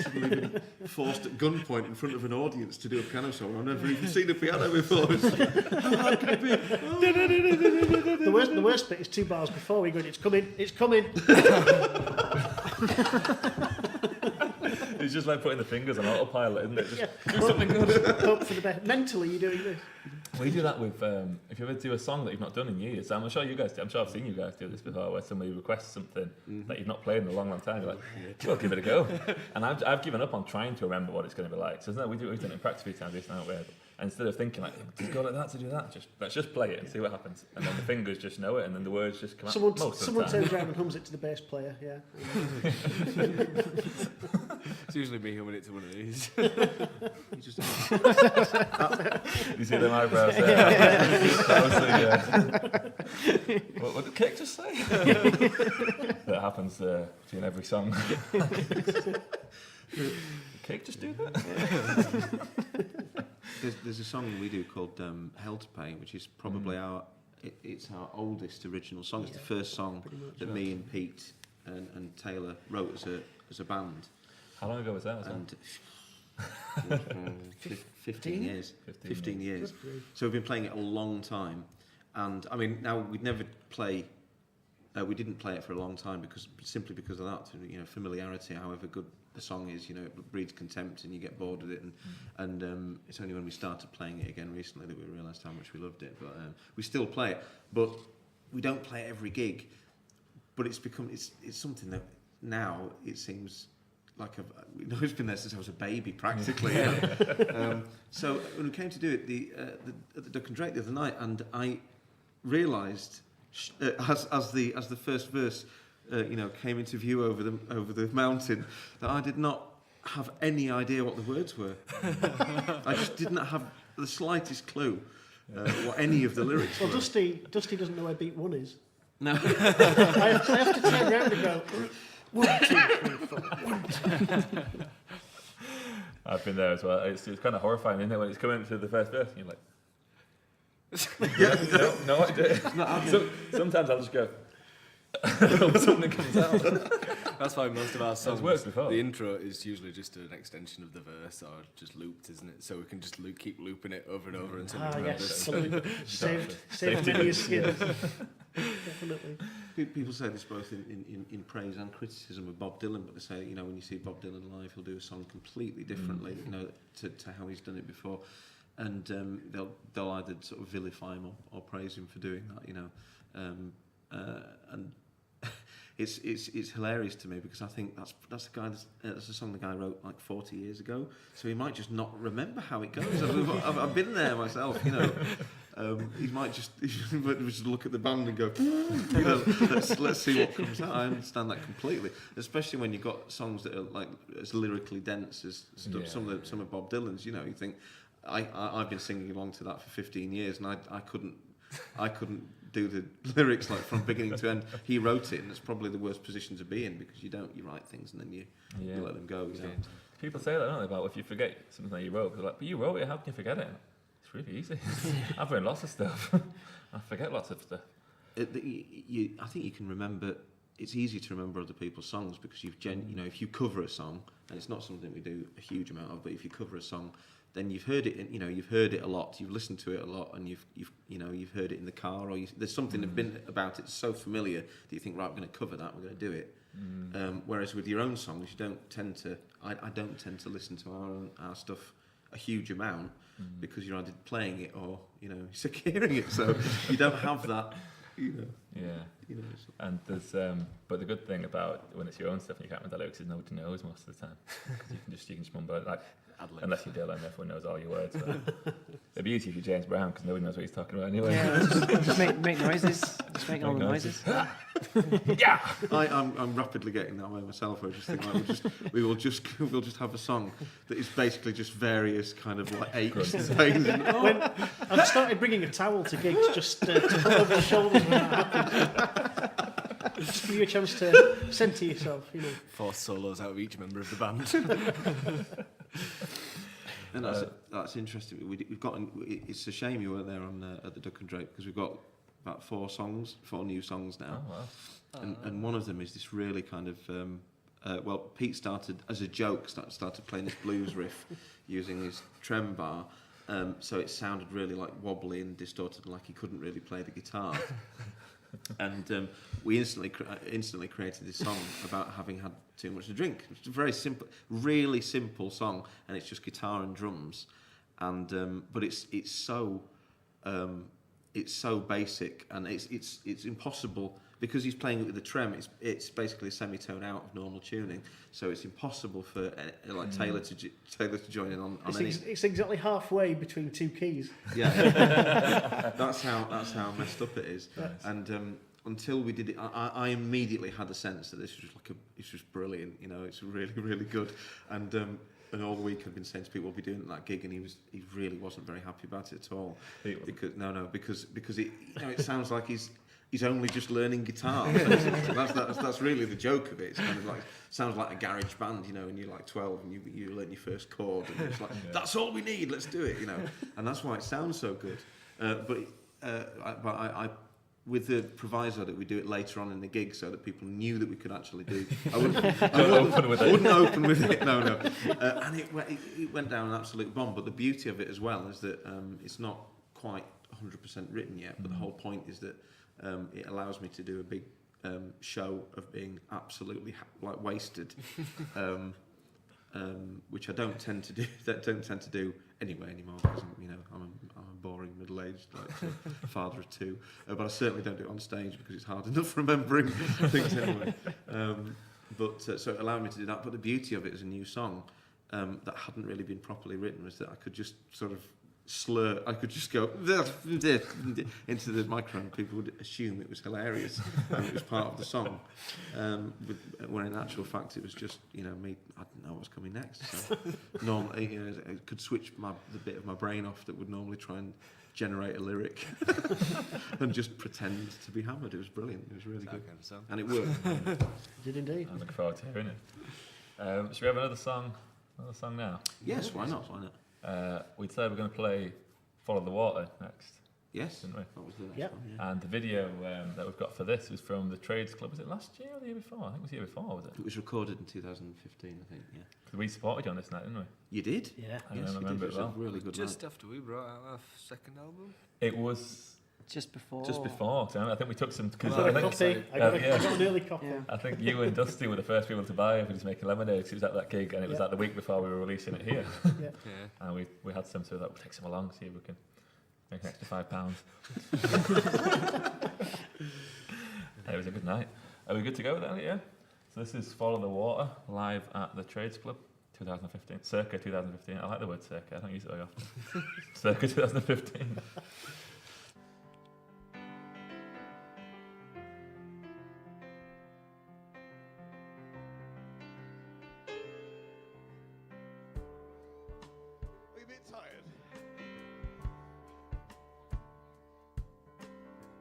suddenly been forced at gunpoint in front of an audience to do a piano solo. I've never even seen a piano before. The worst bit is 2 bars before we go in, it's coming. It's just like putting the fingers on autopilot, isn't it? Just do something good. Hope for the best. Mentally, you're doing this. We do that with, if you ever do a song that you've not done in years, I'm sure you guys do, I'm sure I've seen you guys do this before, where somebody requests something that you've not played in a long, long time, you're like, well, give it a go. And I've given up on trying to remember what it's going to be like. So isn't that, we've done it in practice a few times recently, haven't we? And instead of thinking like, just go like that to do that, let's just play it and see what happens. And then the fingers just know it, and then the words just come out. Someone turns around and hums it to the bass player, yeah. It's usually me humming it to one of these. You see them eyebrows there? What did Cake just say? That happens between every song. Cake just do that? There's a song we do called Hell to Pay, which is probably it's our oldest original song. It's the first song that me and Pete and Taylor wrote as a band. How long ago was that? And 15 years. 15 years. So we've been playing it a long time. And I mean, now we'd never play. We didn't play it for a long time simply because of that. You know, familiarity. However good the song is, you know, it breeds contempt, and you get bored with it. And it's only when we started playing it again recently that we realised how much we loved it. But we still play it, but we don't play it every gig. But it's something that now it seems like it's been there since I was a baby, practically. So when we came to do it at the Duck and Drake the other night, and I realised as the first verse came into view over the mountain, that I did not have any idea what the words were. I just didn't have the slightest clue what any of the lyrics were. Well, Dusty doesn't know where beat 1 is. No. I have to turn around and go 1, 2, 3, 4. 1, 2. I've been there as well. It's kind of horrifying, isn't it, when it's coming to the first verse and you're like, no idea. Sometimes I'll just go. Something comes out. That's why most of our songs, before. The intro is usually just an extension of the verse, or just looped, isn't it? So we can just keep looping it over and over until we remember. Saved many skins. Definitely. People say this both in praise and criticism of Bob Dylan, but they say, you know, when you see Bob Dylan live, he'll do a song completely differently, you know, to how he's done it before. And they'll either sort of vilify him or praise him for doing that, you know. And it's hilarious to me, because I think that's the guy that's a song the guy wrote like 40 years ago, so he might just not remember how it goes. I've been there myself, you know. He might just look at the band and go, you know, let's see what comes out. I understand that completely, especially when you've got songs that are like as lyrically dense as some of Bob Dylan's. You know, you think I've been singing along to that for 15 years, and I couldn't do the lyrics like from beginning to end. He wrote it, and it's probably the worst position to be in, because you write things and then you let them go. You know? People say that, don't they, about if you forget something that you wrote, they're like, but you wrote it, how can you forget it? It's really easy. I've written lots of stuff. I forget lots of stuff. I think you can remember. It's easy to remember other people's songs, because you know, if you cover a song, and it's not something we do a huge amount of, but if you cover a song, then you've heard it. You know, you've heard it a lot. You've listened to it a lot, and you've heard it in the car, or there's something about it so familiar that you think, right, we're going to cover that. We're going to do it. Whereas with your own songs, you don't tend to. I don't tend to listen to our stuff a huge amount, because you're either playing it or, you know, hearing it. So you don't have that. You know. Yeah. You know, and there's but the good thing about when it's your own stuff and you can't remember the lyrics is nobody knows most of the time, because you can just mumble it, like, unless you're Dylan, everyone knows all your words. It'd be easy if you're James Brown, because nobody knows what he's talking about anyway. Yeah, just make noises. Just make all the noises. Yeah. I'm rapidly getting that way myself. I just think like we'll just have a song that is basically just various kind of like aches and pains. When I've started bringing a towel to gigs just to put over the shoulders when that happens. Just give you a chance to centre yourself, you know. 4 solos out of each member of the band. And that's interesting. We've got. It's a shame you weren't there at the Duck and Drake, because we've got about 4 new songs now. Oh, wow. And one of them is this really kind of. Pete started as a joke. Started playing this blues riff using his trem bar. So it sounded really like wobbly and distorted, like he couldn't really play the guitar. And we instantly created this song about having had too much to drink. It's a very simple, really simple song, and it's just guitar and drums. And but it's so it's so basic, and it's impossible because he's playing it with the trem. It's basically a semitone out of normal tuning, so it's impossible for like Taylor to join in on any. It's exactly halfway between two keys. Yeah, that's how messed up it is. Nice. And until we did it, I immediately had a sense that this was it's just brilliant. You know, it's really, really good. And all week I've been saying to people, we'll be doing that gig, and he really wasn't very happy about it at all. Because it, it sounds like he's only just learning guitar. That's really the joke of it. It's kind of like, sounds like a garage band, and you're like 12 and you learn your first chord, and it's like, that's all we need, let's do it, and that's why it sounds so good. But I with the proviso that we do it later on in the gig, so that people knew that we could actually do. I wouldn't open with it. No. And it went down an absolute bomb. But the beauty of it as well is that it's not quite 100% written yet. But the whole point is that it allows me to do a big show of being absolutely wasted, which I don't tend to do. Anyway anymore, because I'm a boring middle-aged father of two, but I certainly don't do it on stage because it's hard enough remembering things anyway. So it allowed me to do that. But the beauty of it as a new song that hadn't really been properly written was that I could just sort of slur. I could just go into the microphone. People would assume it was hilarious and it was part of the song, when in actual fact it was just me. I didn't know what was coming next. So normally, I could switch the bit of my brain off that would normally try and generate a lyric and just pretend to be hammered. It was brilliant. It was really good, kind of song. And it worked. It did indeed. I look forward to hearing it. Should we have another song now? Yes, why not? We said we're going to play Follow the Water next. Yes, didn't we? That was the next one, yeah. And the video that we've got for this was from the Trades Club. Was it last year or the year before? I think it was the year before, was it? It was recorded in 2015, I think, yeah. Because we supported you on this night, didn't we? You did? Yeah. I remember it well. Really good Just night. after we brought out our second album? It was just before. So I think we took some... I got an early copy. Yeah. I think you and Dusty were the first people to buy it for just making lemonade, because it was at that gig, and it was like the week before we were releasing it here. Yeah. And we had some, so we'll take some along, see if we can make an extra £5. It was a good night. Are we good to go with that, yeah? So this is Follow the Water, live at the Trades Club, 2015, circa 2015. I like the word circa, I don't use it very often. Circa 2015.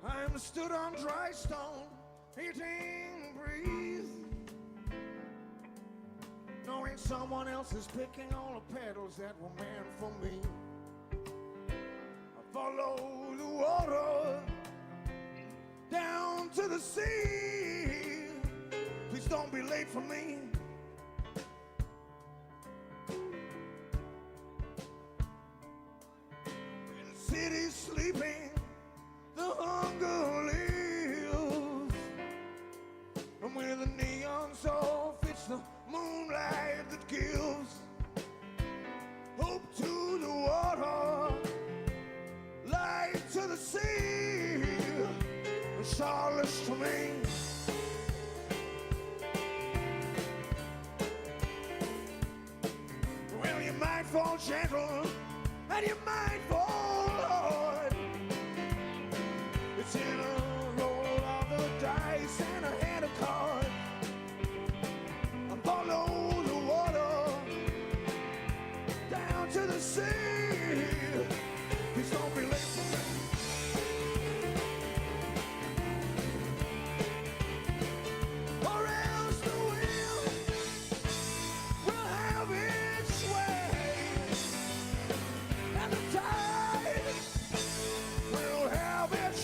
I'm stood on dry stone, eating breeze, knowing someone else is picking all the petals that were meant for me. I follow the water down to the sea. Please don't be late for me. In the city sleeping, the hunger lives, and with the neon soul it's the moonlight that gives hope to the water, light to the sea, and solace to me. Well, you might fall gentle and you might fall hard. It's in a roll of the dice and a hand of cards. I follow the water down to the sea. Please don't be late for me. Or else the wind will have its way, and the tide will have its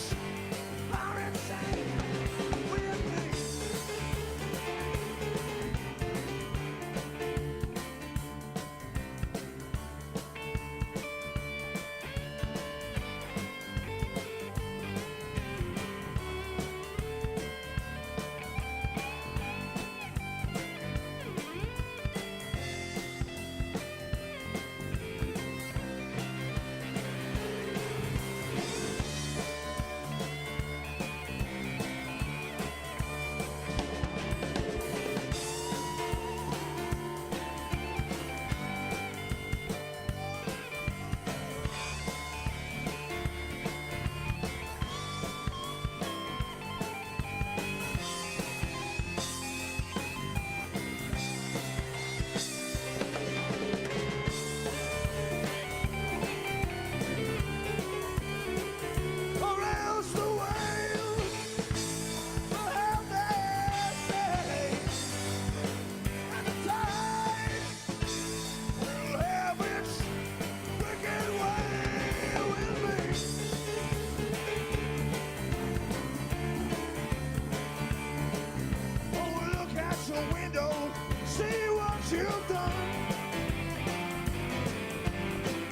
what you've done.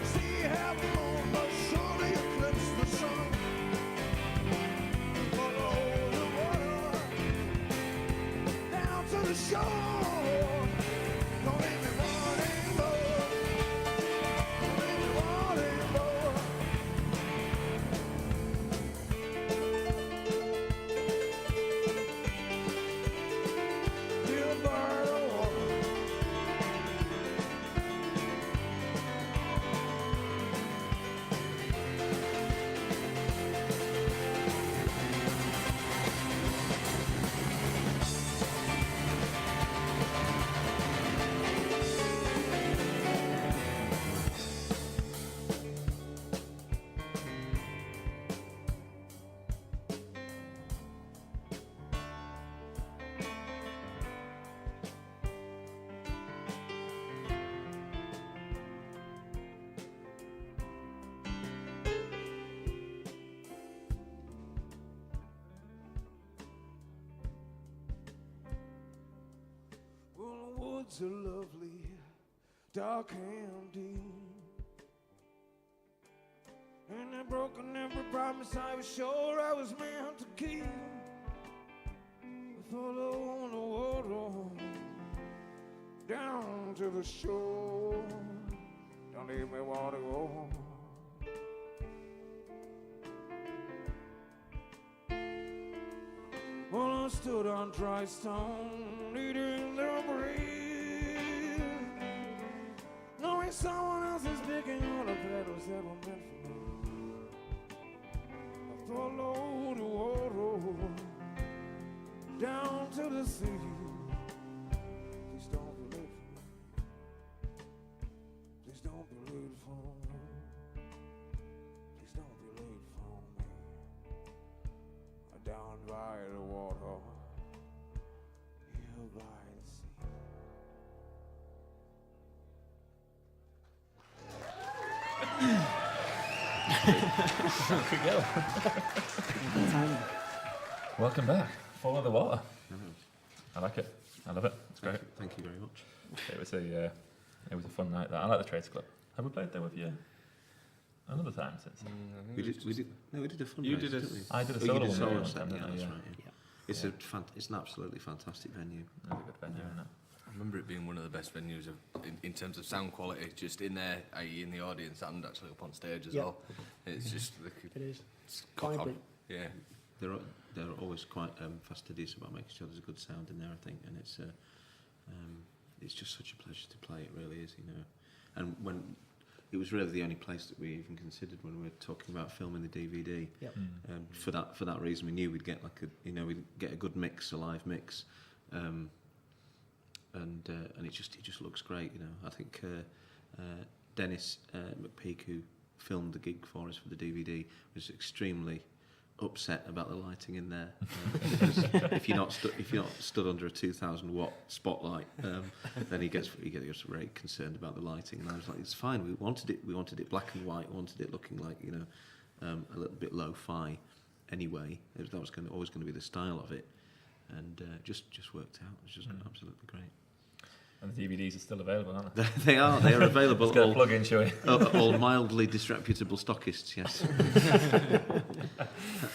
See how the moon must surely eclipse the sun. Follow the water down to the shore. Don't leave me wanting more. Don't leave me wanting more. Feel by the water. Well, the woods are lovely, dark and deep. And they've broken every promise I was sure I was meant to keep. Follow the water down to the shore. Don't leave me wanting more. Well, I stood on dry stone, eating the breeze, knowing someone else is picking all the petals that were meant for me. I follow the water down to the sea. Please don't be late for me. Please don't be late for me. Please don't be late for me. Down by the water, here by the sea. Good go. Welcome back. Follow the water. I like it. I love it. It's great. Thank you very much. It was a fun night. That I like the Trades Club. Have we played there with you another time since? We did a fundraiser, You did a- didn't we? I did a Oh, solo you did one a solo one set, time, yeah, didn't I? that's Yeah. right. Yeah. It's an absolutely fantastic venue. Really good venue, isn't it? I remember it being one of the best venues in terms of sound quality, just in there, i.e. in the audience and actually up on stage as Yeah. well. It's just It is. it's Vibrant. Yeah. They're always quite fastidious about making sure there's a good sound in there, I think, and it's just such a pleasure to play. It really is, you know. And when it was really the only place that we even considered when we were talking about filming the DVD. Yep. For that reason, we knew we'd get we'd get a good mix, a live mix, and it just looks great, you know. I think Dennis McPeak, who filmed the gig for us for the DVD, was extremely upset about the lighting in there. Because if you're not stood under a 2,000 watt spotlight, then he gets very concerned about the lighting. And I was like, it's fine. We wanted it black and white. We wanted it looking like, you know, a little bit lo-fi. Anyway, that was always going to be the style of it, and just worked out. It was just absolutely great. And the DVDs are still available, aren't they? They are available. Let's get a plug in, shall we? All mildly disreputable stockists, yes.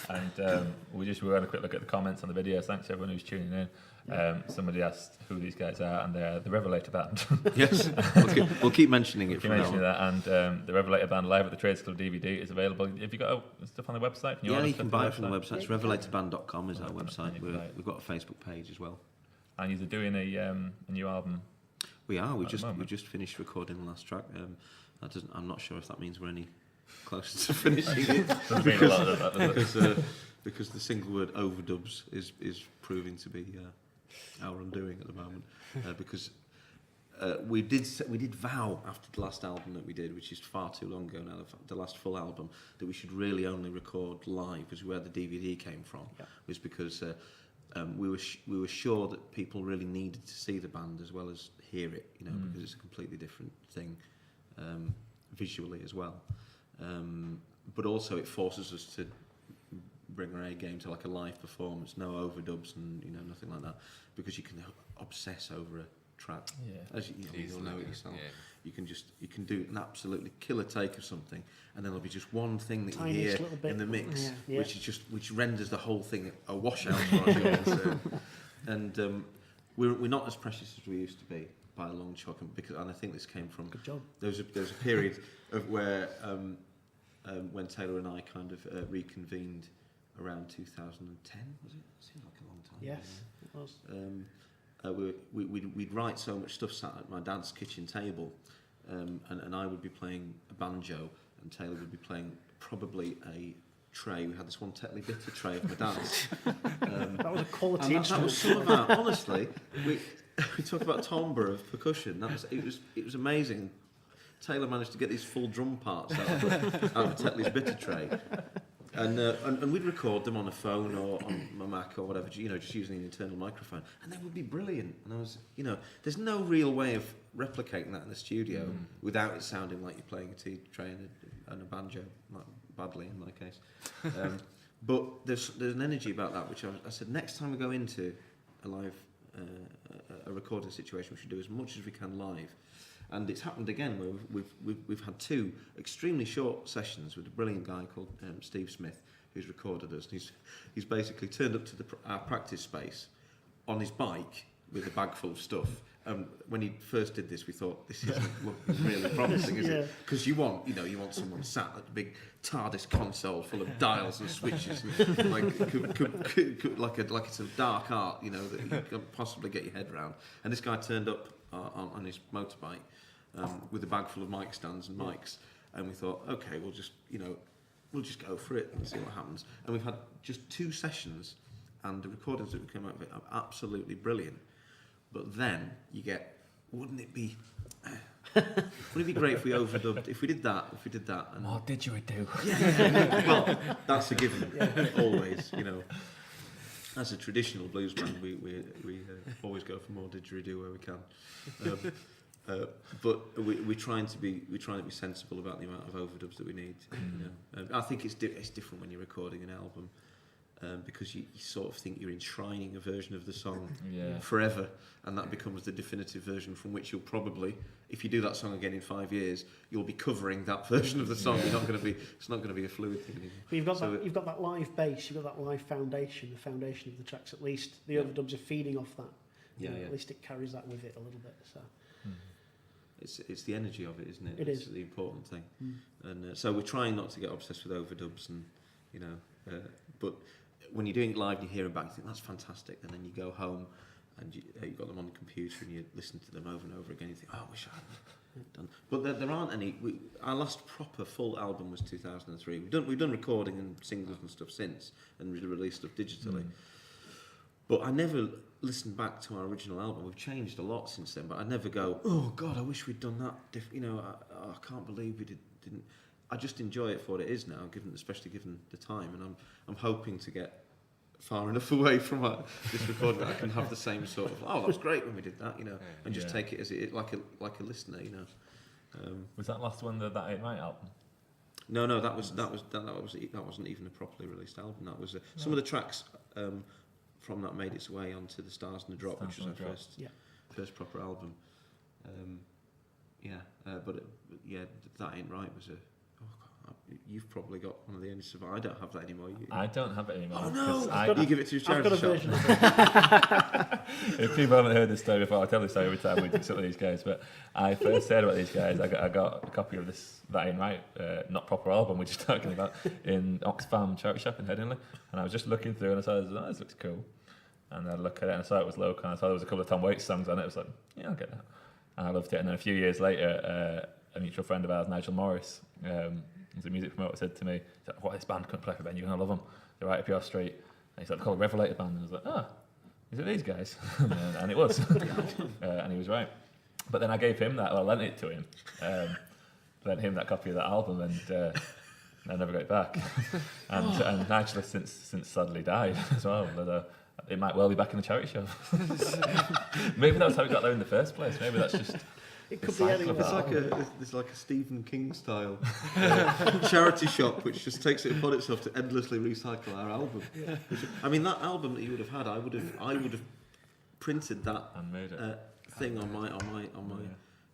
And we had a quick look at the comments on the videos. Thanks to everyone who's tuning in. Somebody asked who these guys are, and they're the Revelator band. Yes, we'll keep mentioning it. Keep mentioning that, and the Revelator band live at the Trades Club DVD is available. Have you got stuff on the website? You can buy it from the website. It's revelatorband.com is our website. We've got a Facebook page as well. And you're doing a new album. We are. We just finished recording the last track. I'm not sure if that means we're any closer to finishing it. Doesn't mean a lot of that, does it? Because the single word overdubs is proving to be our undoing at the moment. Because we did vow after the last album that we did, which is far too long ago now, the last full album, that we should really only record live, because where the DVD came from was because we were sure that people really needed to see the band as well as hear it, you know, because it's a completely different thing visually as well. But also it forces us to bring our A game to like a live performance, no overdubs and nothing like that, because you can obsess over a track. Yeah. As you'll know it yourself. Yeah. You can do an absolutely killer take of something, and then there'll be just one thing that you Tiniest hear little bit. in the mix, Yeah. which renders the whole thing a washout. As far as you're concerned. And we're not as precious as we used to be by a long chalk, and I think this came from. Good job. There was a period of where when Taylor and I kind of reconvened around 2010, was it? It seemed like a long time. Yes, it was. We'd write so much stuff sat at my dad's kitchen table, and I would be playing a banjo, and Taylor would be playing probably a tray. We had this one Tetley Bitter tray of my dad's. That was a quality That instrument. was some of our, honestly, we talk about timbre of percussion. It was amazing. Taylor managed to get these full drum parts out of Tetley's Bitter tray. And we'd record them on a phone or on my Mac or whatever, just using an internal microphone, and they would be brilliant. And I was, there's no real way of replicating that in the studio without it sounding like you're playing a tea tray and a banjo, like badly in my case. But there's an energy about that, which I said next time we go into a live a recording situation, we should do as much as we can live. And it's happened again where we've had two extremely short sessions with a brilliant guy called Steve Smith, who's recorded us. And he's basically turned up to our practice space on his bike with a bag full of stuff. When he first did this, we thought this isn't looking really promising, is it? Because you want someone sat at the big TARDIS console full of dials and switches, and like it's a dark art, that you can't possibly get your head around. And this guy turned up on his motorbike with a bag full of mic stands and mics, and we thought, okay, we'll just go for it and see what happens. And we've had just 2 sessions, and the recordings that came out of it are absolutely brilliant. But then you get, wouldn't it be great if we overdubbed? If we did that. And What did you do? Yeah. Well, that's a given. Always, As a traditional blues band, we always go for more didgeridoo where we can. But we're trying to be sensible about the amount of overdubs that we need. I think it's different when you're recording an album. Because you sort of think you're enshrining a version of the song forever, and that becomes the definitive version from which you'll probably, if you do that song again in 5 years, you'll be covering that version of the song. It's not going to be a fluid thing anymore. But you've got that live base, you've got that live foundation, the foundation of the tracks. At least the overdubs are feeding off that. At least it carries that with it a little bit. So. It's the energy of it, isn't it? It's the important thing. And so we're trying not to get obsessed with overdubs, and but when you're doing it live and you hear them back, you think that's fantastic, and then you go home and you've got them on the computer and you listen to them over and over again. You think, I wish I hadn't done. But there aren't any. Our last proper full album was 2003. We've done recording and singles and stuff since, and released stuff digitally. But I never listened back to our original album. We've changed a lot since then, but I never go, oh God, I wish we'd done that. I can't believe we didn't. I just enjoy it for what it is now, especially given the time, and I'm hoping to get far enough away from this recording that I can have the same sort of, that was great when we did that, and just take it as it like a listener, Was that last one that Ain't Right album? No, that wasn't even a properly released album. That was some of the tracks from that made its way onto The Stars and the Drop, which was our first proper album. But That Ain't Right was you've probably got one of the only survivors. I don't have that anymore. I don't have it anymore. Oh no! You give it to your charity shop. If people haven't heard this story before, I tell this story every time we do something with these guys. But I first heard about these guys. I got a copy of this That Ain't Right, not proper album we're just talking about, in Oxfam charity shop in Headingley, and I was just looking through and I saw, this looks cool. And I looked at it and I saw it was local, and I saw there was a couple of Tom Waits songs on it. I was like, yeah, I'll get that. And I loved it. And then a few years later, a mutual friend of ours, Nigel Morris, who's a music promoter, said to me, he's like, what, this band couldn't play for Ben, you're going to love them. They're right up your street. And he's like, they're called Revelator band. And I was like, is it these guys? And it was. And he was right. But then I gave him that, I lent it to him. Lent him that copy of that album, and I never got it back. And Nigel has since sadly died as well. But, it might well be back in the charity show. Maybe that's how it got there in the first place. Maybe that's just... It could be anywhere. It's like a Stephen King style charity shop which just takes it upon itself to endlessly recycle our album. I mean, that album that you would have had, I would have printed that and made it thing on my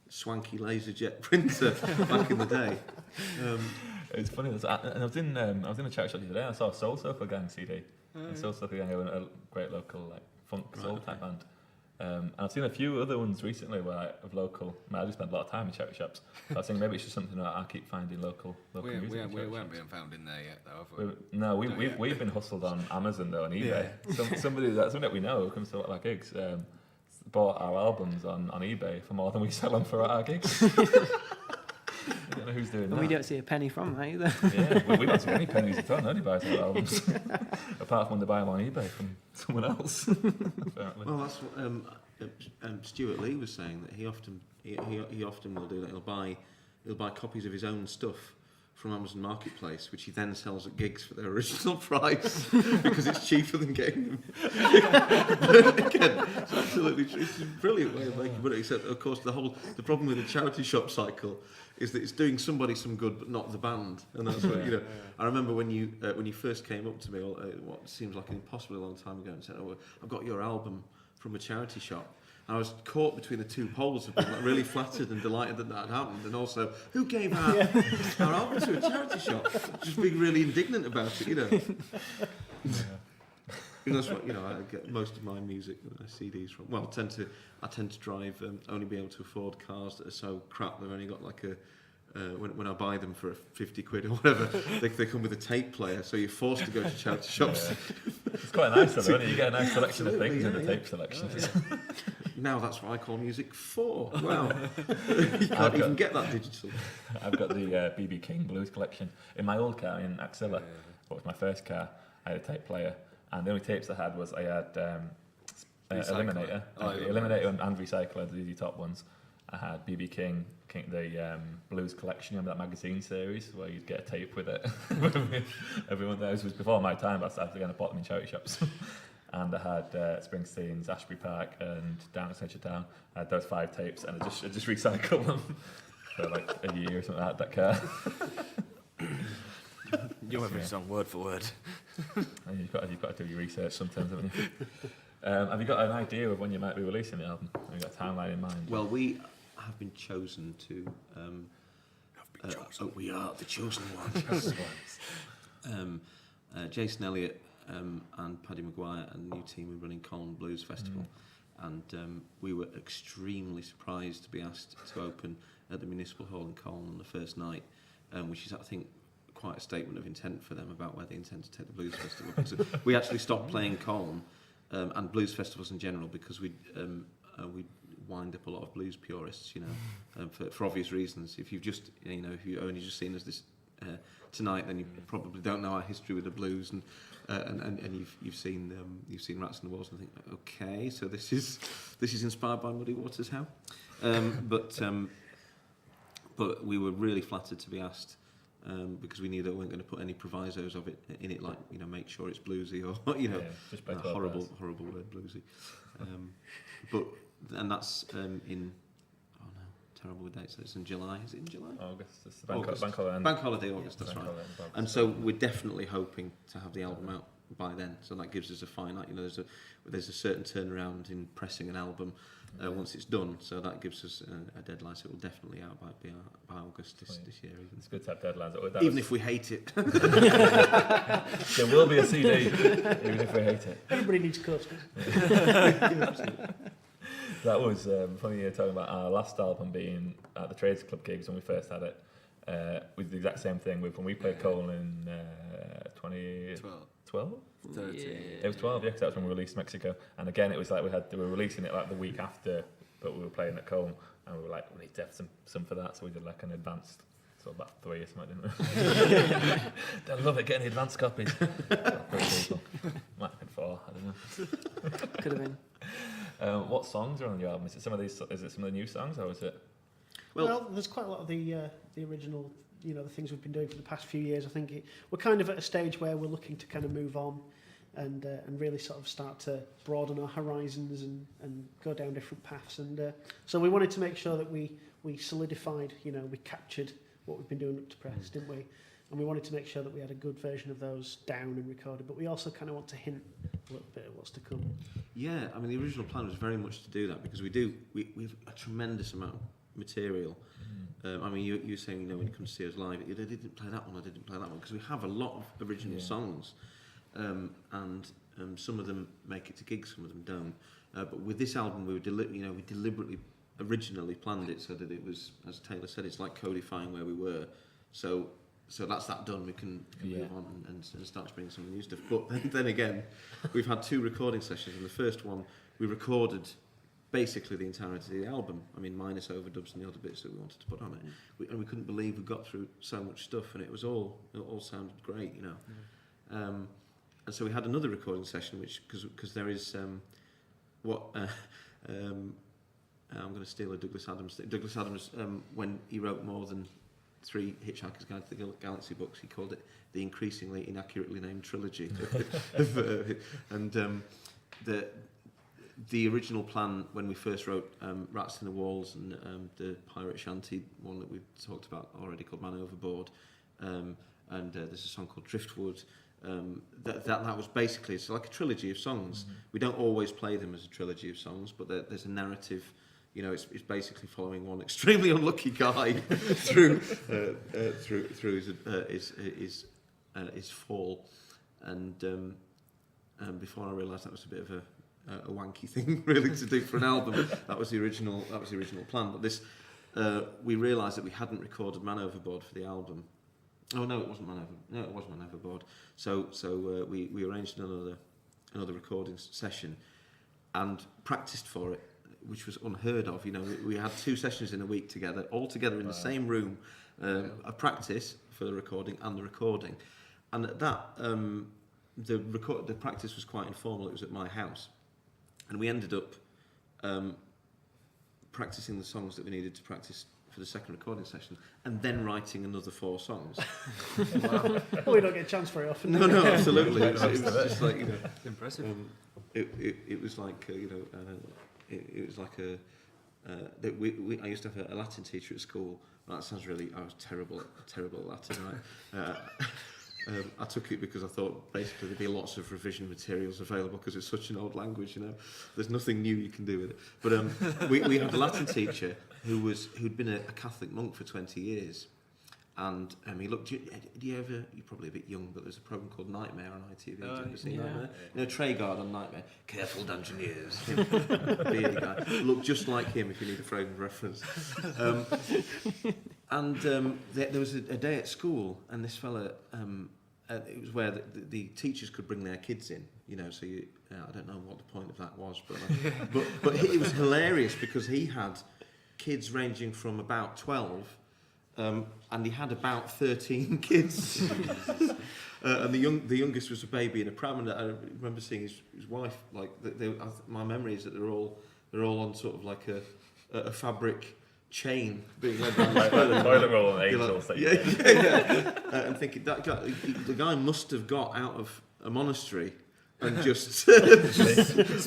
swanky laserjet printer back in the day. It's funny. And I was in a charity shop today. I saw a Soul Circle Gang CD. Soul Circle Gang are a great local like funk soul type band. And I've seen a few other ones recently of local. I just spend a lot of time in charity shops. So I was thinking maybe it's just something that I keep finding local music. We haven't been found in there yet, though, have we? No, we've been hustled on Amazon though and eBay. Somebody that we know who comes to a lot of our gigs bought our albums on eBay for more than we sell them for our gigs. I don't know who's doing that. We don't see a penny from that either. Yeah, we don't see any pennies at all. Nobody buys our albums. Apart from when they buy them on eBay from someone else. Apparently. Well, that's what Stuart Lee was saying, that he often will do that. He'll buy copies of his own stuff from Amazon Marketplace, which he then sells at gigs for their original price because it's cheaper than getting them. But again, it's absolutely true. It's a brilliant way of making money. Except, of course, the problem with the charity shop cycle is that it's doing somebody some good, but not the band. And that's what I remember when you first came up to me, what seems like an impossibly long time ago, and said, "Oh, I've got your album from a charity shop." I was caught between the two poles of being like really flattered and delighted that had happened, and also, who gave our album to a charity shop? Just being really indignant about it, And that's what I get most of my music CDs from. Well, I tend to drive, only be able to afford cars that are so crap they've only got like a. When I buy them for 50 quid or whatever, they come with a tape player, so you're forced to go to charity shops. It's quite nice though, isn't it? You get a nice selection of things in the tape selection. Now that's what I call music for. Wow. You can't even get that digital. I've got the B.B. King Blues collection. In my old car in Axilla, what was my first car, I had a tape player, and the only tapes I had Eliminator. Eliminator and Recycler, the easy top ones. I had B.B. King, the Blues collection, that magazine series where you'd get a tape with it. Everyone knows it was before my time, but I bought them in charity shops. And I had Springsteen's Ashbury Park and Down at Centre Town. I had those 5 tapes, and I just recycled them for like a year or something like that car. You have every song word for word. And you've got to do your research sometimes, haven't you? Have you got an idea of when you might be releasing the album? Have you got a timeline in mind? Well, we have been chosen to. We are the chosen ones. Jason Elliott and Paddy Maguire and the new team are running Colne Blues Festival, and we were extremely surprised to be asked to open at the Municipal Hall in Colne on the first night, which is, I think, quite a statement of intent for them about where they intend to take the Blues Festival. Because we actually stopped playing Colne and blues festivals in general because we wind up a lot of blues purists, for obvious reasons. If you've just, if you only just seen us this tonight, then you probably don't know our history with the blues, and you've seen Rats in the Walls and think, okay, so this is inspired by Muddy Waters, how? But we were really flattered to be asked. Because we knew that we weren't going to put any provisos of it in it, like make sure it's bluesy or just horrible word bluesy. And that's in terrible with dates. So it's in July. Is it in July? August. It's the bank holiday. Bank holiday August. That's right. And so we're definitely hoping to have the album out by then. So that gives us a finite. There's a certain turnaround in pressing an album. Once it's done, so that gives us a deadline. So it will definitely be out by August this year. It's good to have deadlines. Even if we hate it, there will be a CD. Even if we hate it, everybody needs cuts. That was funny. You're talking about our last album being at the Trades Club gigs when we first had it. We did the exact same thing when we played Colne in 2012. 13. It was 12, because that was when we released Mexico. And again, it was like we were releasing it like the week after, but we were playing at Colne, and we were like, we need to have some for that, so we did like an advanced, so about 3 or something, didn't we? They love it, getting the advanced copies. Might have been 4, I don't know. Could have been. What songs are on your album? Is it some of the new songs, or is it? Well, there's quite a lot of the original, the things we've been doing for the past few years. I think we're kind of at a stage where we're looking to kind of move on and really sort of start to broaden our horizons and go down different paths. And so we wanted to make sure that we solidified, we captured what we've been doing up to press, didn't we? And we wanted to make sure that we had a good version of those down and recorded, but we also kind of want to hint a little bit of what's to come. Yeah, I mean, the original plan was very much to do that because we've a tremendous amount of material. I mean, you were saying, when you come to see us live, I didn't play that one, I didn't play that one, because we have a lot of original songs, and some of them make it to gigs, some of them don't. But with this album, we deliberately originally planned it so that it was, as Taylor said, it's like codifying where we were. So that's that done. We can move on and start to bring some new stuff. But then again, we've had 2 recording sessions, and the first one we recorded basically the entirety of the album. I mean, minus overdubs and the other bits that we wanted to put on it. And we couldn't believe we got through so much stuff, and it all sounded great, And so we had another recording session, which because there is I'm going to steal a Douglas Adams thing. Douglas Adams, when he wrote more than 3 Hitchhiker's Guide to the Galaxy books, he called it the increasingly inaccurately named trilogy. And the original plan when we first wrote Rats in the Walls and the Pirate Shanty one that we've talked about already called Man Overboard, and there's a song called Driftwood. That was basically, it's like a trilogy of songs. We don't always play them as a trilogy of songs, but there's a narrative. It's basically following one extremely unlucky guy through his fall, and before I realised that was a bit of a wanky thing really to do for an album. That was the original plan. But this, we realised that we hadn't recorded Man Overboard for the album. Oh no, it wasn't Man Overboard. So we arranged another recording session and practiced for it, which was unheard of. We had 2 sessions in a week together, all together in the same room, a practice for the recording and the recording. And at that, the practice was quite informal. It was at my house, and we ended up practicing the songs that we needed to practice for the second recording session, and then writing another 4 songs. Well, we don't get a chance very often. No, absolutely. It was just like Impressive. It was like it was like I used to have a Latin teacher at school. Well, that sounds really. I was terrible at Latin. Right? I took it because I thought basically there'd be lots of revision materials available because it's such an old language. There's nothing new you can do with it. But we had a Latin teacher who'd been a Catholic monk for 20 years. And he looked. You're probably a bit young, but there's a program called Nightmare on ITV. Have you ever seen Nightmare? Treguard on Nightmare. Careful, Dungeoneers. Beardy guy. Looked just like him if you need a frame of reference. There was a day at school, and this fella. It was where the teachers could bring their kids in. So I don't know what the point of that was, but it was hilarious because he had kids ranging from about 12. And he had about 13 kids, and the youngest was a baby in a pram. And I remember seeing his wife. Like my memory is that they're all on sort of like a fabric chain being led down like the toilet roll and angels. And thinking the guy must have got out of a monastery and just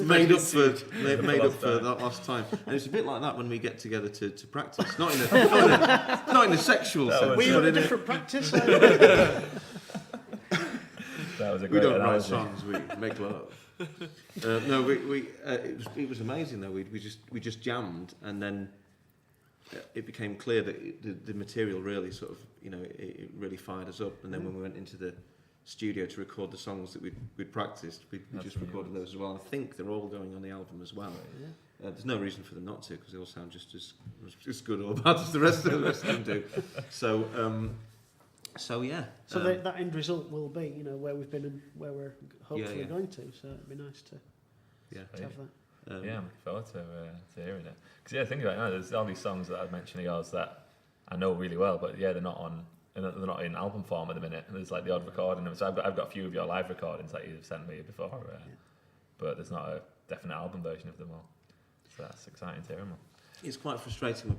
made up for that last time. And it's a bit like that when we get together to practice, not in a sexual sense. We have a different practice. That was a great We don't write analogy. songs, we make love. It was amazing though. We just jammed, and then it became clear that the material really sort of it really fired us up. And then when we went into the studio to record the songs that we'd practiced, we just recorded those as well. I think they're all going on the album as well. There's no reason for them not to, because they all sound just as good or bad as the rest of them do. So yeah. So that end result will be, where we've been and where we're hopefully going to. So it'd be nice to have that. I'm looking forward to hearing it. Because thinking about it now, there's all these songs that I've mentioned of yours that I know really well, but they're not in album form at the minute. And there's like the odd recording. So I've got a few of your live recordings that you've sent me before, but there's not a definite album version of them all. So that's exciting to hear them all. It's quite frustrating when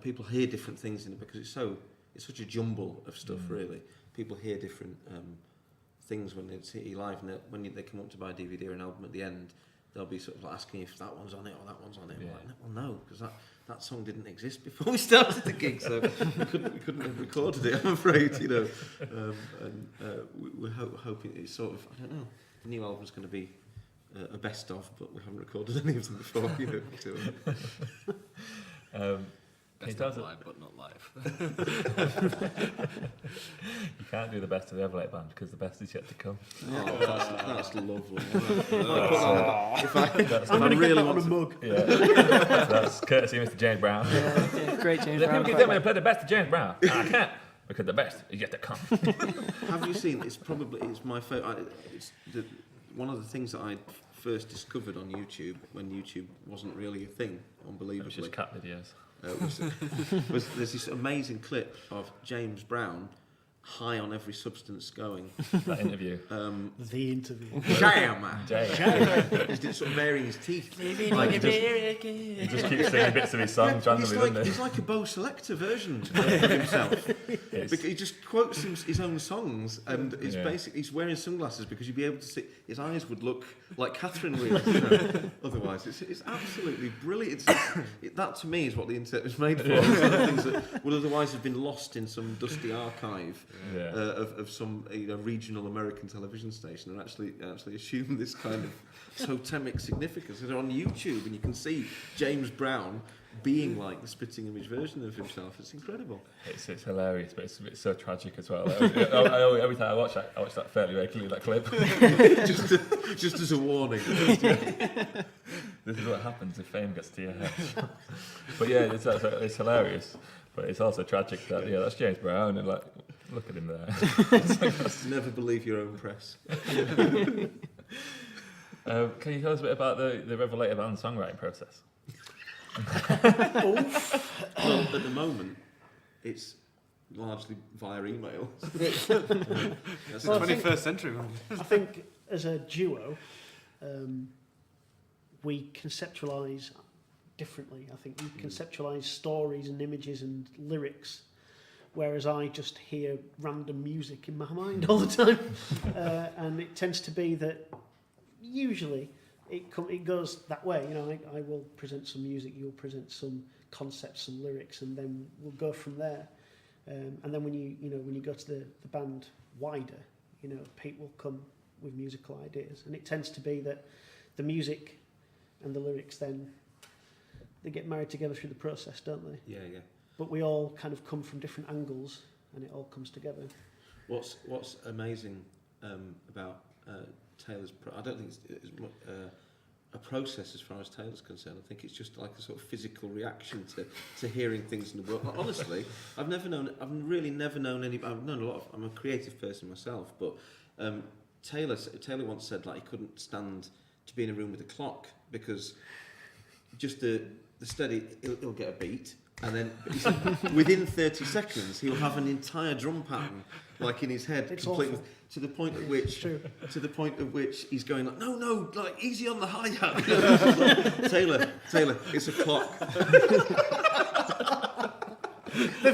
people hear different things in it, because it's such a jumble of stuff. Really, people hear different things when they see you live, and when they come up to buy a DVD or an album at the end, they'll be sort of like asking if that one's on it or that one's on it. Yeah. I'm like, well, no, because that song didn't exist before we started the gig, so we couldn't have recorded it, I'm afraid, you know. We're hoping it's sort of, I don't know, the new album's going to be a best of, but we haven't recorded any of them before, you know. So, Best of live, but not live. You can't do the best of the Revelator band because the best is yet to come. oh, that's lovely. I'm going to get that on a mug. Yeah, that's courtesy of Mr. James Brown. Yeah, great James People Brown. keep telling me to play the best of James Brown. I can't because the best is yet to come. Have you seen? It's my favourite. One of the things that I first discovered on YouTube when YouTube wasn't really a thing, unbelievably. It was just cat videos. There's this amazing clip of James Brown high on every substance going. That interview. The interview. Jam! Jay. He's sort of baring his teeth. He just keeps singing bits of his songs randomly, doesn't he? He's like a Bo Selector version of himself. Because he just quotes his own songs, and it's basically he's wearing sunglasses because you'd be able to see his eyes would look like Catherine wheels. You know? Otherwise, it's absolutely brilliant. That to me is what the internet was made for. Things that would otherwise have been lost in some dusty archive. Of some regional American television station, and actually assume this kind of totemic significance. They're on YouTube, and you can see James Brown being like the spitting image version of himself. It's incredible. It's hilarious, but it's so tragic as well. Every time I watch that fairly regularly, that clip. just as a warning. This is what happens if fame gets to your head. But yeah, it's hilarious. But it's also tragic that that's James Brown, and like, look at him there. Never believe your own press. Can you tell us a bit about the Revelator band songwriting process? Well, at the moment, it's largely via email. That's the 21st century, man. I think as a duo, we conceptualise differently. I think you conceptualise stories and images and lyrics, whereas I just hear random music in my mind all the time. And it tends to be that usually it goes that way. You know, I will present some music, you'll present some concepts, some lyrics, and then we'll go from there. And then when you go to the band wider, you know, Pete will come with musical ideas, and it tends to be that the music and the lyrics then they get married together through the process, don't they? Yeah. But we all kind of come from different angles, and it all comes together. What's amazing about Taylor's... I don't think it's a process as far as Taylor's concerned. I think it's just like a sort of physical reaction to hearing things in the world. Honestly, I've really never known any... I've known a lot of... I'm a creative person myself, but Taylor once said like he couldn't stand to be in a room with a clock because just the steady... He'll get a beat, and then he said, within 30 seconds he'll have an entire drum pattern like in his head, completely to the point at which he's going like no, like easy on the hi-hat. Taylor, it's a clock.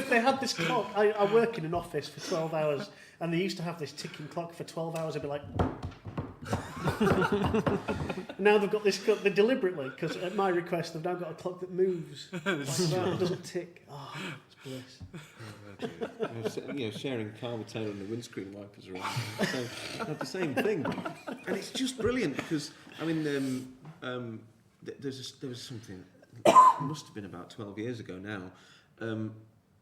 They had this clock. I work in an office for 12 hours, and they used to have this ticking clock for 12 hours. I'd be like. Now they've got this clock, they deliberately, because at my request, they've now got a clock that moves. Like that, it doesn't tick. Oh, it's bliss. Sharing a car with Taylor and the windscreen wipers around. Had the same thing. And it's just brilliant because, I mean, there was something, it must have been about 12 years ago now.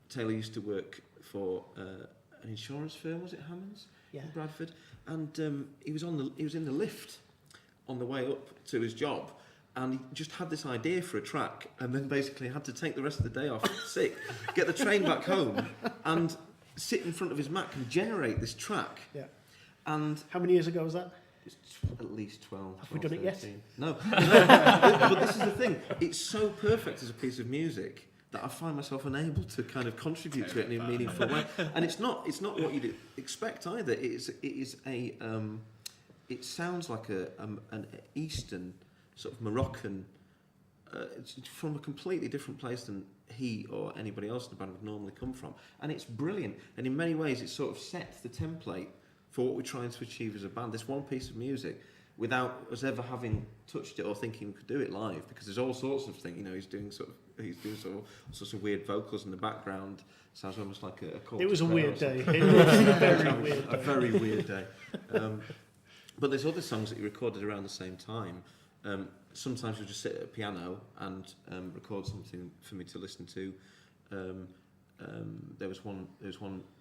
Taylor used to work for an insurance firm, was it Hammonds? Yeah. In Bradford. And he was in the lift on the way up to his job, and he just had this idea for a track, and then basically had to take the rest of the day off sick, get the train back home, and sit in front of his Mac and generate this track. Yeah. And how many years ago was that? It's at least 12. Have we done 13. it yet? No. But this is the thing. It's so perfect as a piece of music that I find myself unable to kind of contribute to it in a meaningful way. And it's not what you'd expect either. It sounds like an Eastern sort of Moroccan. It's from a completely different place than he or anybody else in the band would normally come from, and it's brilliant. And in many ways, it sort of sets the template for what we're trying to achieve as a band. This one piece of music without us ever having touched it or thinking we could do it live, because there's all sorts of things. You know, he's doing sort of all sorts of weird vocals in the background. Sounds almost like a call. It was to a prayer weird or day. something. It was a very weird A day. very weird day. But there's other songs that he recorded around the same time. Sometimes he'll just sit at a piano and record something for me to listen to. There was one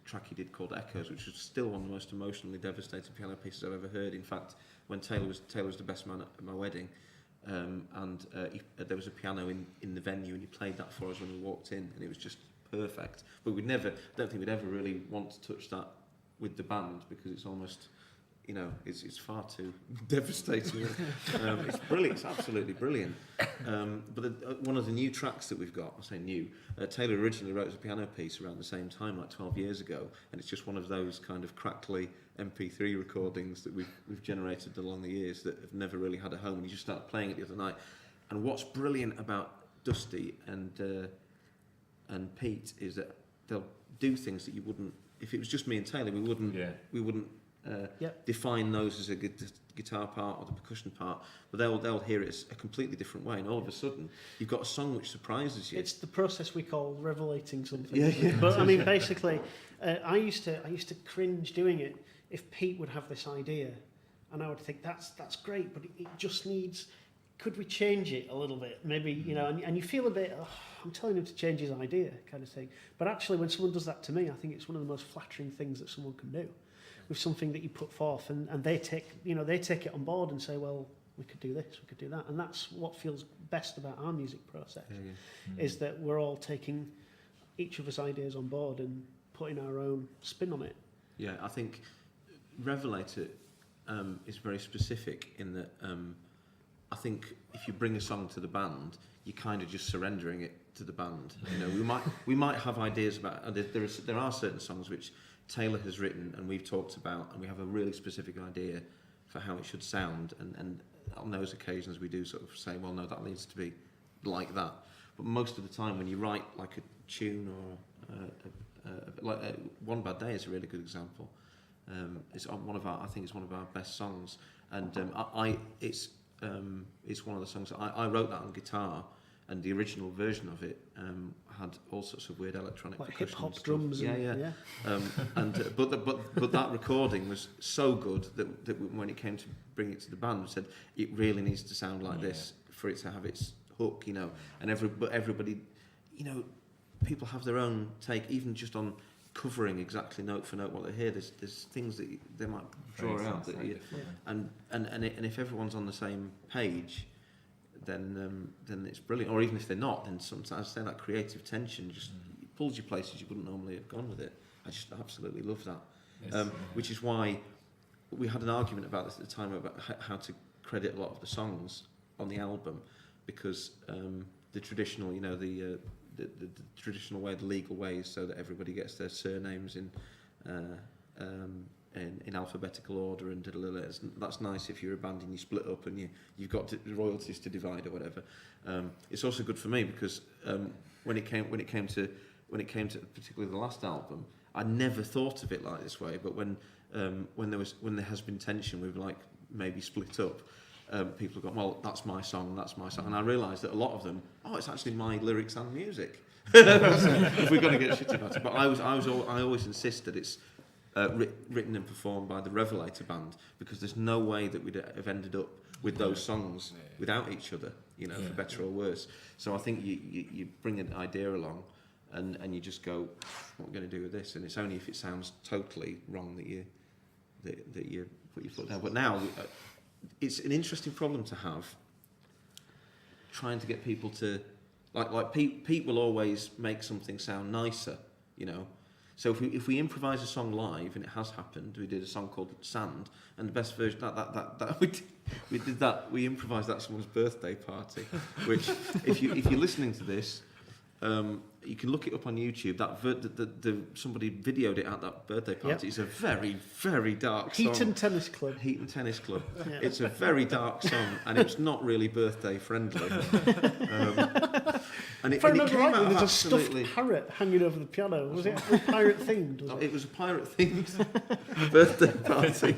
track he did called Echoes, which was still one of the most emotionally devastating piano pieces I've ever heard. In fact, when Taylor was the best man at my wedding, there was a piano in the venue, and he played that for us when we walked in, and it was just perfect. But I don't think we'd ever really want to touch that with the band, because it's almost, you know, it's far too devastating. It's brilliant. It's absolutely brilliant. But one of the new tracks that we've got, I say new, Taylor originally wrote as a piano piece around the same time, like 12 years ago, and it's just one of those kind of crackly MP3 recordings that we've generated along the years that have never really had a home. And you just started playing it the other night. And what's brilliant about Dusty and Pete is that they'll do things that you wouldn't. If it was just me and Taylor, we wouldn't define those as a guitar part or the percussion part, but they'll hear it as a completely different way, and all of a sudden you've got a song which surprises you. It's the process we call revelating something. Yeah. But I mean, basically, I used to cringe doing it if Pete would have this idea, and I would think that's great, but it just needs. Could we change it a little bit? Maybe, you know, and you feel a bit, I'm telling him to change his idea, kind of thing. But actually, when someone does that to me, I think it's one of the most flattering things that someone can do with something that you put forth, and they take it on board and say, well, we could do this, we could do that. And that's what feels best about our music process, is that we're all taking each of us ideas on board and putting our own spin on it. Yeah, I think Revelator is very specific in that I think if you bring a song to the band, you're kind of just surrendering it to the band. You know, we might have ideas about. There are certain songs which Taylor has written and we've talked about, and we have a really specific idea for how it should sound. And on those occasions, we do sort of say, well, no, that needs to be like that. But most of the time, when you write like a tune or One Bad Day is a really good example. It's one of our best songs, and it's one of the songs that I wrote that on guitar, and the original version of it had all sorts of weird electronic Like percussion hip-hop and stuff. drums. Yeah. But that recording was so good that when it came to bring it to the band, we said it really needs to sound like this for it to have its hook, you know. And everybody, you know, people have their own take, even just on covering exactly note for note what they hear. There's things that they might draw out that and if everyone's on the same page, then it's brilliant. Or even if they're not, then sometimes I say that creative tension just pulls you places you wouldn't normally have gone with it. I just absolutely love that. Which is why we had an argument about this at the time about how to credit a lot of the songs on the album, because the traditional, you know, the traditional way, the legal way, is so that everybody gets their surnames in alphabetical order, and that's nice if you're a band and you split up and you've got royalties to divide or whatever. It's also good for me because when it came to particularly the last album, I never thought of it like this way. But when there has been tension, we've like maybe split up. People have gone, well, that's my song, and I realised that a lot of them, it's actually my lyrics and music. If we're going to get shit about it, but I always insist that it's written and performed by the Revelator band, because there's no way that we'd have ended up with those songs without each other, you know, for better or worse. So I think you bring an idea along, and you just go, what are we going to do with this? And it's only if it sounds totally wrong that you put your foot down. But now. It's an interesting problem to have, trying to get people to like Pete will always make something sound nicer, you know. So if we improvise a song live, and it has happened, we did a song called Sand, and the best version we improvised that at someone's birthday party, which if you're listening to this, you can look it up on YouTube. Somebody videoed it at that birthday party. It's a very, very dark song. Heat and Tennis Club. Yeah. It's a very dark song, and it's not really birthday friendly. And it came out there's absolutely. A stuffed parrot hanging over the piano. Was it pirate themed? It was a pirate themed birthday party.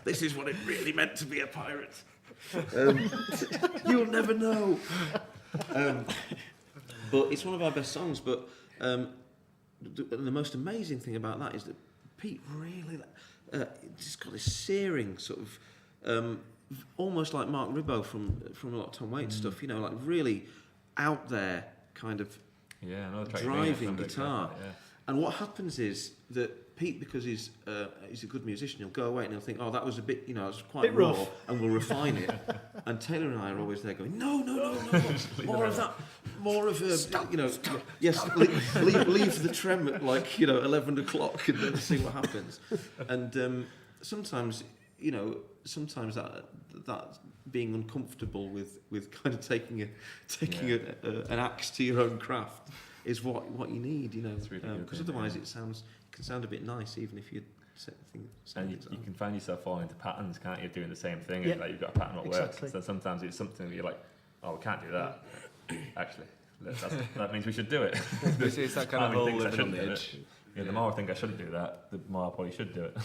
this is what it really meant to be a pirate. You'll never know. But it's one of our best songs. But the most amazing thing about that is that Pete really just got this searing sort of, almost like Mark Ribot from a lot of Tom Waits stuff. You know, like really out there kind of driving guitar. And what happens is that Pete, because he's a good musician, he'll go away and he'll think, oh, that was a bit, you know, it was quite raw, rough. and we'll refine it. And Taylor and I are always there going, no, more of that, more of a, you know, yes, leave the trem at like, you know, 11 o'clock and then see what happens. And sometimes, you know, that being uncomfortable with kind of taking an axe to your own craft is what you need, you know, because otherwise it can sound a bit nice even if you set things. And you can find yourself falling into patterns, can't you? Doing the same thing, and like you've got a pattern that works. So sometimes it's something that you're like, oh, we can't do that. Actually, that means we should do it. It's that kind of whole living on the edge. Yeah, the more I think I shouldn't do that, the more I probably should do it.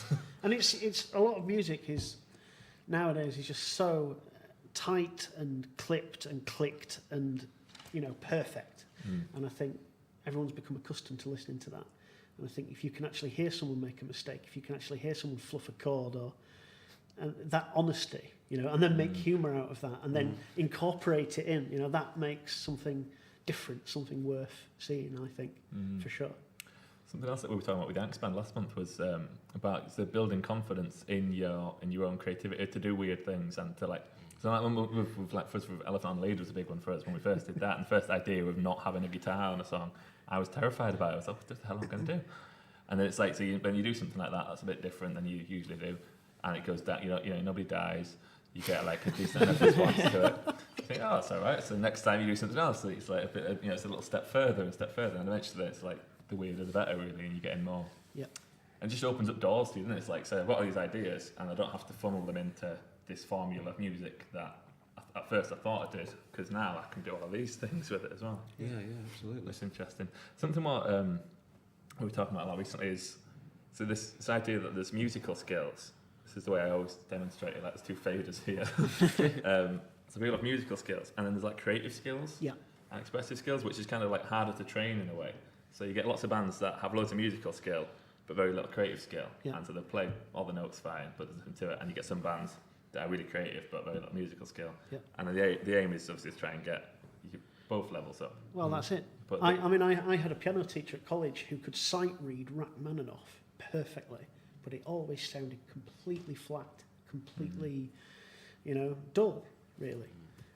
And it's a lot of music is nowadays is just so tight and clipped and clicked and, you know, perfect. And I think everyone's become accustomed to listening to that. And I think if you can actually hear someone make a mistake, if you can actually hear someone fluff a chord, and that honesty, you know, and then make humour out of that, and then incorporate it in, you know, that makes something different, something worth seeing, I think, for sure. Something else that we were talking about with Yanks Band last month was about the building confidence in your own creativity to do weird things and to like. So like when we've like first with Elephant on Lead was a big one for us when we first did that, and the first idea of not having a guitar on a song, I was terrified about it. I was like, what the hell am I going to do? And then it's like, so when you do something like that, that's a bit different than you usually do, and it goes down. You know, nobody dies. You get like a decent enough response to it. You think, oh, that's all right. So next time you do something else, it's like a bit, you know, it's a little step further, and eventually it's like the weirder the better, really, and you're getting more. Yeah. And it just opens up doors to you, doesn't it? It's like, so I've got all these ideas, and I don't have to funnel them into this formula of music that at first I thought I did, because now I can do all these things with it as well. Yeah, absolutely. It's interesting. Something what we were talking about a lot recently is, so this idea that there's musical skills. This is the way I always demonstrate it, like there's two faders here. So people have musical skills, and then there's like creative skills and expressive skills, which is kind of like harder to train in a way. So you get lots of bands that have loads of musical skill, but very little creative skill. And so they play all the notes fine, but there's nothing to it. And you get some bands that are really creative, but very little musical skill. And the aim is obviously to try and get both levels up. Well, that's it. I mean, I had a piano teacher at college who could sight read Rachmaninoff perfectly, but it always sounded completely flat, completely, you know, dull, really.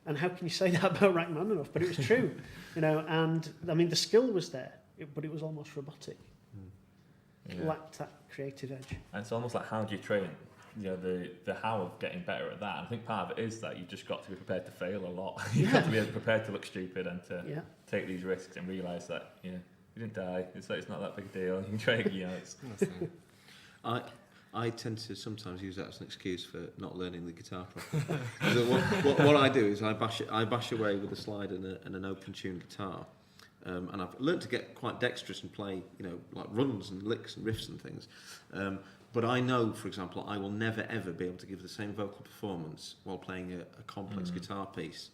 And how can you say that about Rachmaninoff? But it was true, you know. And I mean, the skill was there, but it was almost robotic. Lacked that creative edge. And it's almost like, how do you train? You know, the how of getting better at that. And I think part of it is that you've just got to be prepared to fail a lot. You've got to be prepared to look stupid and to take these risks and realise that, you know, you didn't die. It's not that big a deal. You can try, you know. It's I tend to sometimes use that as an excuse for not learning the guitar properly. what I do is I bash away with a slide and an open tune guitar. And I've learned to get quite dexterous and play, you know, like runs and licks and riffs and things. But I know, for example, I will never ever be able to give the same vocal performance while playing a complex guitar piece.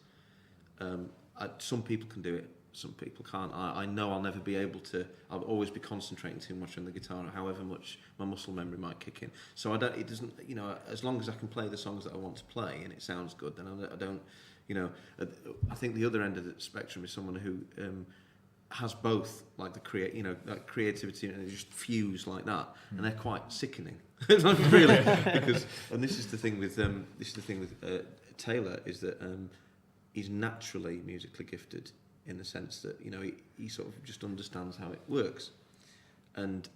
Some people can do it, some people can't. I know I'll never be able to. I'll always be concentrating too much on the guitar, however much my muscle memory might kick in. So it doesn't, you know, as long as I can play the songs that I want to play and it sounds good, then I don't, you know. I think the other end of the spectrum is someone who has both, like that creativity and they just fuse like that, and they're quite sickening, really. Because, and this is the thing with Taylor, is that he's naturally musically gifted in the sense that, you know, he sort of just understands how it works, and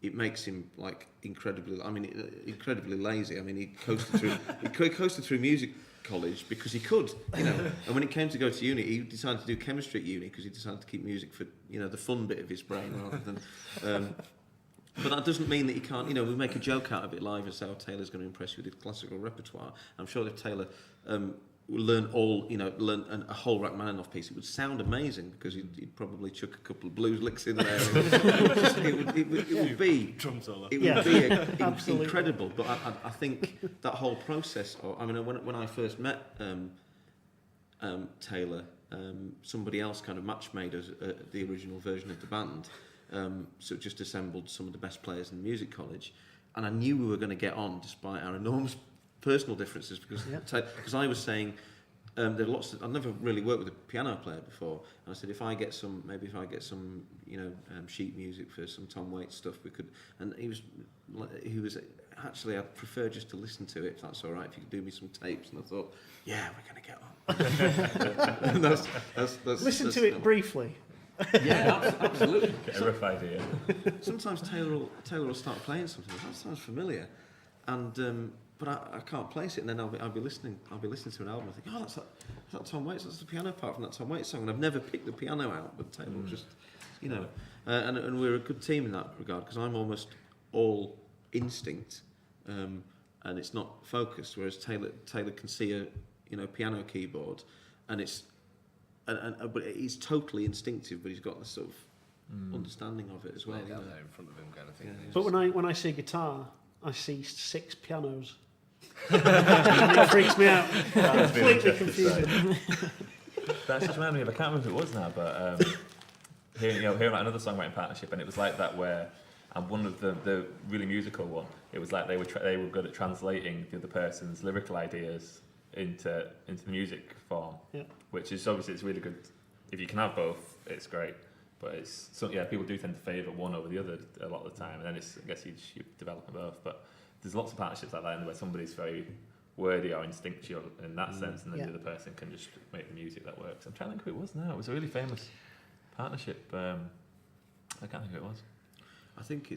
it makes him like incredibly lazy. I mean, he coasted through music college because he could, you know. And when it came to go to uni, he decided to do chemistry at uni because he decided to keep music for, you know, the fun bit of his brain rather than. But that doesn't mean that he can't. You know, we make a joke out of it live and say, "Oh, Taylor's going to impress you with his classical repertoire." I'm sure if Taylor learn a whole Rachmaninoff piece, it would sound amazing because he'd probably chuck a couple of blues licks in there. it would be Drum solo. It would be Absolutely. incredible. But I think that whole process. I mean, when I first met Taylor, somebody else kind of match made us the original version of the band. So just assembled some of the best players in the music college, and I knew we were going to get on despite our enormous personal differences because I was saying there are lots of, I've never really worked with a piano player before, and I said if I get some sheet music for some Tom Waits stuff we could, and he was actually I'd prefer just to listen to it if that's all right, if you could do me some tapes, and I thought we're going to get on. And that's Listen to it briefly. Yeah, absolutely. Get a rough idea. Sometimes Taylor will start playing something. That sounds familiar, and but I can't place it. And then I'll be listening to an album. I think, that's that Tom Waits. That's the piano part from that Tom Waits song. And I've never picked the piano out, but Taylor will just, and we're a good team in that regard because I'm almost all instinct, and it's not focused. Whereas Taylor can see a piano keyboard, and it's. But he's totally instinctive, but he's got this sort of understanding of it as well. Laid out there in front of him, kind of thing. Yeah. But when I see guitar, I see 6 pianos. It freaks me out. Completely confusing. That just reminded me of, I can't remember who it was now, but hearing like another songwriting partnership, and it was like that where, and one of the really musical one, it was like they were good at translating the other person's lyrical ideas into the music form, which is obviously it's really good. If you can have both, it's great. But it's people do tend to favour one over the other a lot of the time, and then I guess you develop them both. But there's lots of partnerships like that where somebody's very wordy or instinctual in that sense, and then the other person can just make the music that works. I'm trying to think who it was now. It was a really famous partnership. I can't think who it was. I think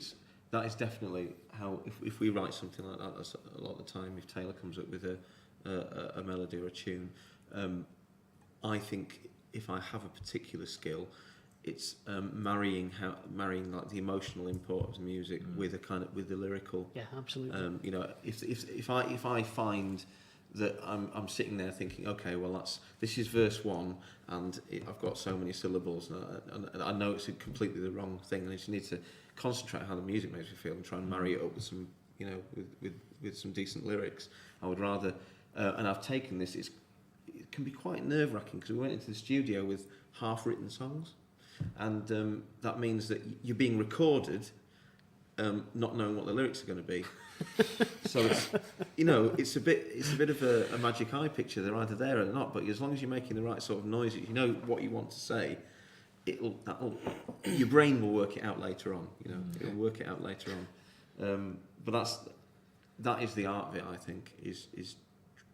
that is definitely how if we write something like that, that's a lot of the time. If Taylor comes up with a melody or a tune, I think if I have a particular skill, it's marrying like the emotional import of the music with the lyrical. Yeah, absolutely. If I find that I'm sitting there thinking, okay, well this is verse 1, and I've got so many syllables, and I know it's completely the wrong thing, and I just need to concentrate on how the music makes me feel and try and marry it up with some, with some decent lyrics. I would rather. And I've taken this, it can be quite nerve-wracking because we went into the studio with half-written songs, and that means that you're being recorded not knowing what the lyrics are going to be. So it's a bit of a magic eye picture. They're either there or they're not, but as long as you're making the right sort of noises, you know what you want to say, your brain will work it out later on. It'll work it out later on. But that is the art of it, I think, is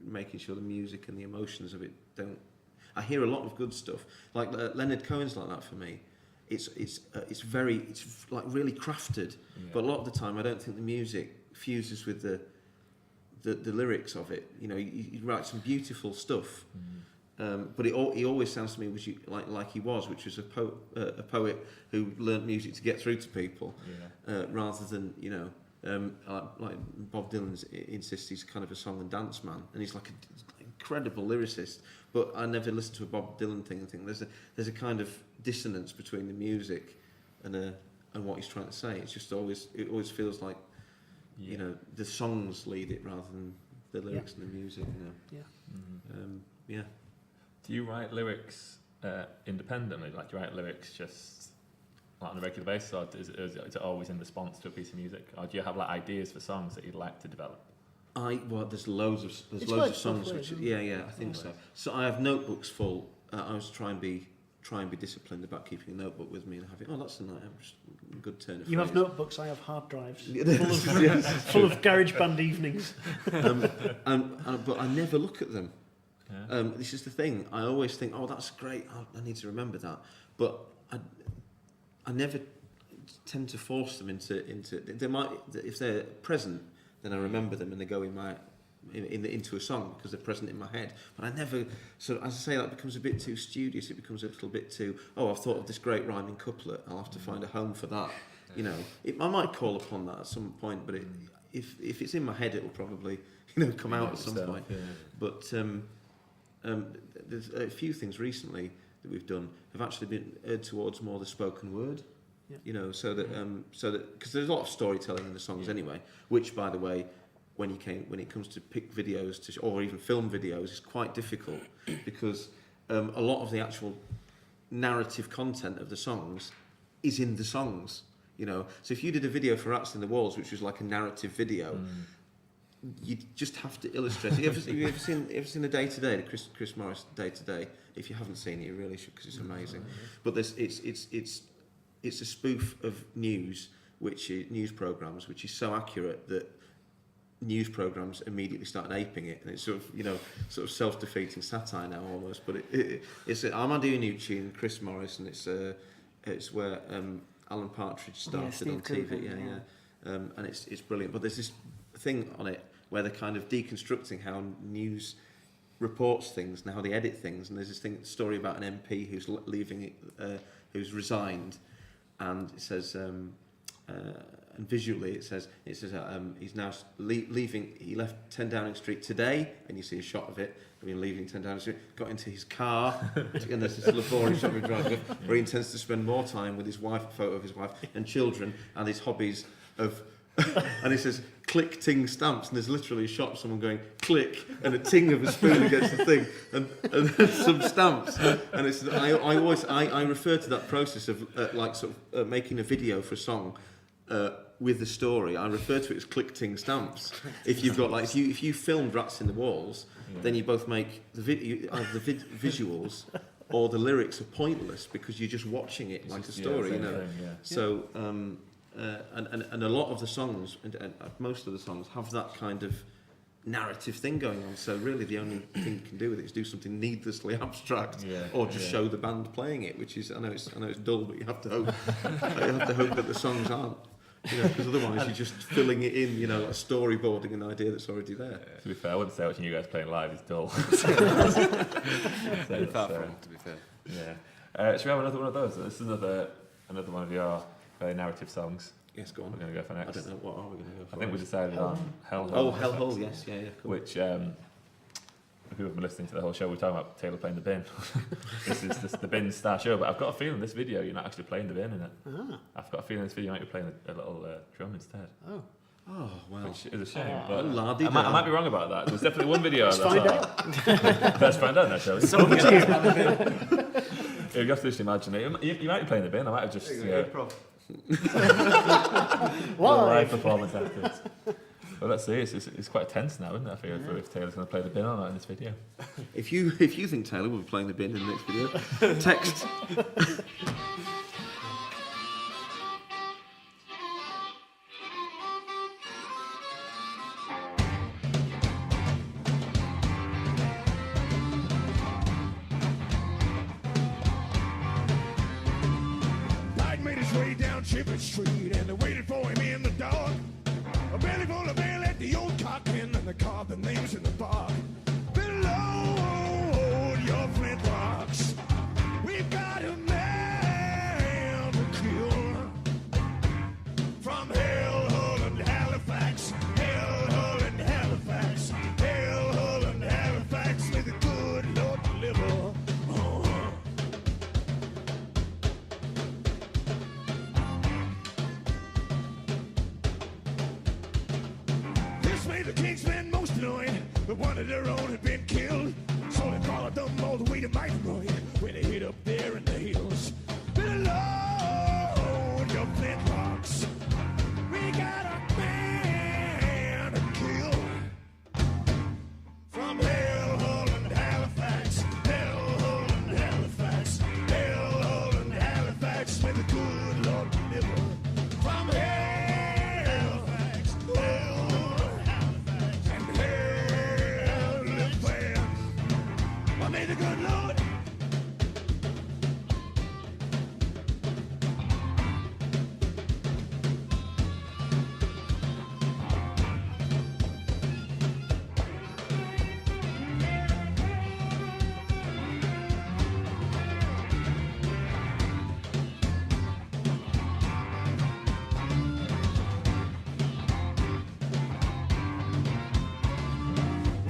making sure the music and the emotions of it don't. I hear a lot of good stuff, like Leonard Cohen's like that for me. It's like really crafted, but a lot of the time I don't think the music fuses with the lyrics of it. He writes some beautiful stuff, but he always sounds to me like he was, which was a poet who learnt music to get through to people, rather than like Bob Dylan insists he's kind of a song and dance man, and he's like an incredible lyricist. But I never listen to a Bob Dylan thing and think there's a kind of dissonance between the music and what he's trying to say. It always feels like the songs lead it rather than the lyrics and the music. Do you write lyrics independently? Like, do you write lyrics just like on a regular basis, or is it always in response to a piece of music, or do you have like ideas for songs that you'd like to develop? There's loads of songs which I think so. So I have notebooks full. I was try and be disciplined about keeping a notebook with me and having. That's a good turn of phrase. You have notebooks. I have hard drives full of GarageBand evenings. But I never look at them. Yeah. This is the thing. I always think, that's great. I need to remember that. But I never tend to force them into. They might, if they're present, then I remember them and they go into a song because they're present in my head. But I never, so as I say, that becomes a bit too studious. It becomes a little bit too, I've thought of this great rhyming couplet. I'll have to find a home for that. I might call upon that at some point, but if it's in my head, it will probably come out at some point. Yeah. But there's a few things recently that we've done have actually been towards more the spoken word. Yeah. You know, so that because there's a lot of storytelling in the songs anyway, which, by the way, when it comes to pick videos or even film videos, is quite difficult because a lot of the actual narrative content of the songs is in the songs. You know, so if you did a video for Rats in the Walls, which was like a narrative video, you just have to illustrate. Have you ever seen the Day to Day, the Chris Morris Day to Day? If you haven't seen it, you really should because it's amazing. But it's a spoof of news programs, which is so accurate that news programs immediately started aping it, and it's sort of self-defeating satire now almost. But it's Armando Iannucci and Chris Morris, and it's where Alan Partridge started on TV. And it's brilliant. But there's this thing on it where they're kind of deconstructing how news reports things and how they edit things. And there's this story about an MP who's who's resigned, and it says. And visually it says he's now leaving. He left 10 Downing Street today, and you see a shot of it. I mean, leaving 10 Downing Street, got into his car, and there's this laborious shot of him driving, where he intends to spend more time with his wife, a photo of his wife and children, and his hobbies of. And he says, "Click, ting, stamps," and there's literally a shot of someone going click and a ting of a spoon against the thing, and then some stamps. And it's I refer to that process of making a video for a song. With the story, I refer to it as click, ting, stamps. If you've got if you filmed Rats in the Walls, then you both make the video, the visuals, or the lyrics are pointless because you're just watching it like a story, you know. So and a lot of the songs, and most of the songs, have that kind of narrative thing going on. So really, the only thing you can do with it is do something needlessly abstract, or just show the band playing it, which is I know it's dull, but you have to hope that the songs aren't. You know, because otherwise you're just filling it in, you know, like storyboarding an idea that's already there. To be fair, I wouldn't say watching you guys playing live is dull. Far from, to be fair. Yeah. Should we have another one of those? This is another one of your very narrative songs. Yes, go on. We're going to go for next. I don't know, what are we going to go for? I think we decided on Hellhole. Oh, Hellhole, yes, yeah, cool. Which, if people have been listening to the whole show, we're talking about Taylor playing the bin. This is the bin star show, but I've got a feeling this video you're not actually playing the bin in it. I've got a feeling this video you might be playing a little drum instead. Oh, well. Which is a shame, but Lardy I might be wrong about that. There's definitely one video. Let's find out. Let's find out now, shall we? You have to just imagine it. You might be playing the bin. I might have just live performance afterwards. Well, let's see. It's quite tense now, isn't it? I feel for if Taylor's going to play the bin or not in this video. If you think Taylor will be playing the bin in the next video, text. Mike made his way down Chippett Street, and they waited for him in the dark. A belly full of ale at the old cockpit, and they carved the names in the bark. Below your flint rocks, we've got a man to kill. From Hellhole and Halifax, Hellhole and Halifax, Hellhole and Halifax, may the good Lord deliver. The Kingsmen most annoyed, but one of their own had been killed. So they followed them all the way to Microid, where they hid up there in the hills. Below your flint rocks, we got a man to kill. From Hellhole and Halifax, Hellhole and Halifax, Hellhole and Halifax, may the good Lord deliver. From Halifax, may the good Lord.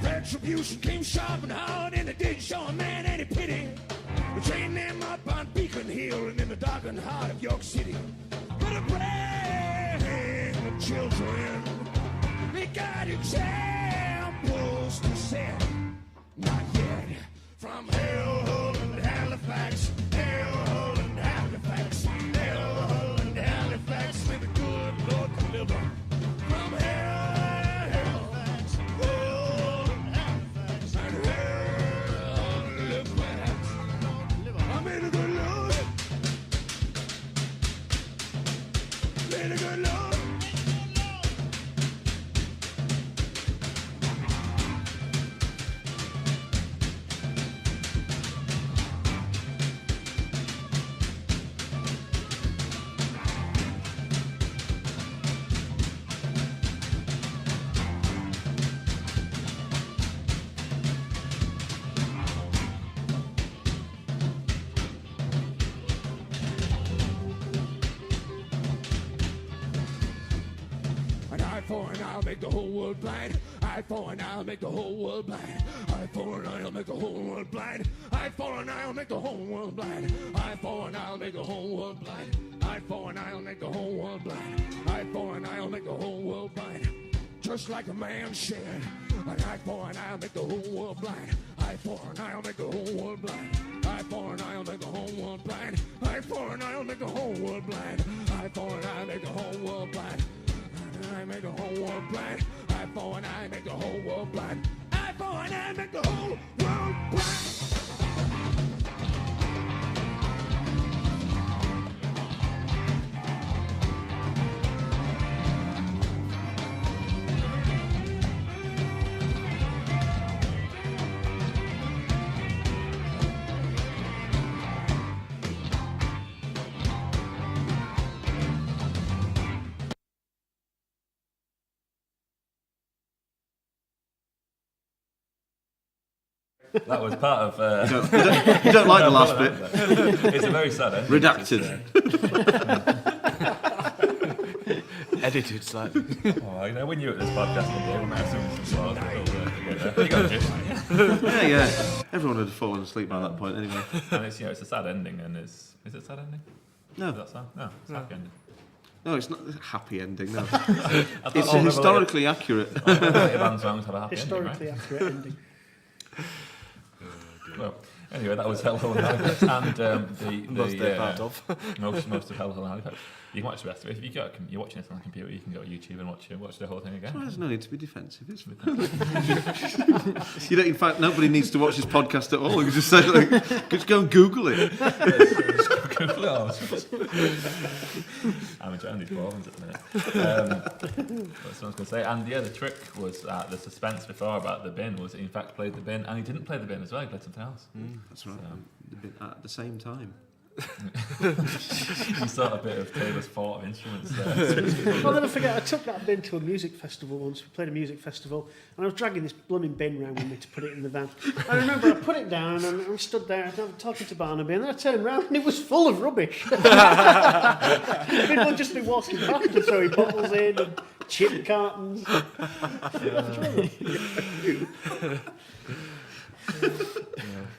Retribution came sharp and hard, and they did show a man any pity. We train them up on Beacon Hill and in the darkened heart of York City. But a bring the children, they got examples to set. Not yet. From Hellhole and Halifax, Hellhole and Halifax, Hellhole and Halifax, may the good Lord deliver. From Halifax, Hellhole and Halifax, and Halifax. May the good Lord, may the good Lord. For an eye, I'll make the whole world blind. Eye for an eye, I'll make the whole world blind. Eye for an eye, I'll make the whole world blind. Eye for an eye, I'll make the whole world blind. Eye for an eye, I'll make the whole world blind. Eye for an eye, I'll make the whole world blind. Eye for an eye, I'll make the whole world blind. Just like a man said, an eye for an eye, I'll make the whole world blind. Eye for an eye, I'll make the whole world blind. Eye for an eye, I'll make the whole world blind. Eye for an eye, I'll make the whole world blind. Eye for an eye, I'll make the whole world blind. I make the whole world blind. Eye for an eye, make the whole world blind. Eye for an eye, make the whole world blind. That was part of. You don't like the last bit. It's a very sad ending. Redacted. Edited slightly. Oh, you know, when you're at this podcast one day, we might have some sort of together. You got it. Yeah. Everyone had fallen asleep by that point anyway. And it's, you know, it's a sad ending, and is it a sad ending? No. Is that sad? No, it's a happy ending. No, it's not a happy ending, no. I thought It's all historically accurate. Revelator band songs have a happy Historically ending, accurate ending. right? Well, anyway, that was Hellhole and Halifax, and the Most they're part of. most of Hellhole and Halifax. You can watch the rest of it. If you're watching this on the computer, you can go to YouTube and watch the whole thing again. Well, there's no need to be defensive. It's you don't. In fact, nobody needs to watch this podcast at all. You can just say, like, just go and Google it. I'm enjoying these ballings at the minute. That's what I was going to say. And yeah, the trick was the suspense before about the bin was he in fact played the bin, and he didn't play the bin as well. He played something else. That's right. At the same time. You saw a bit of Taylor's thought of instruments there. I'll never forget, I took that bin to a music festival once. We played a music festival, and I was dragging this blooming bin round with me to put it in the van. I remember I put it down, and I stood there talking to Barnaby, and then I turned round, and it was full of rubbish. People had just been walking past and throwing bottles in, and chip cartons.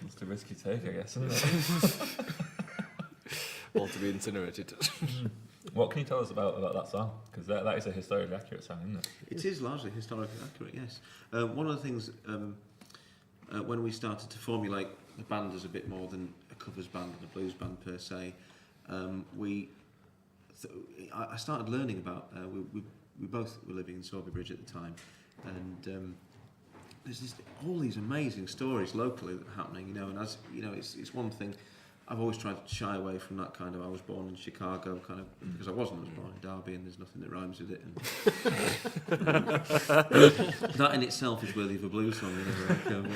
It's a risky take, I guess, isn't it? All to be incinerated. What can you tell us about that song? Because that is a historically accurate song, isn't it? It is largely historically accurate, yes. One of the things, when we started to formulate the band as a bit more than a covers band and a blues band per se, I started learning about, we both were living in Sorby Bridge at the time, and there's all these amazing stories locally that are happening, you know, and as, you know, it's one thing. I've always tried to shy away from that kind of I was born in Chicago kind of, because I was born in Derby and there's nothing that rhymes with it. And that in itself is worthy of a blues song. You know,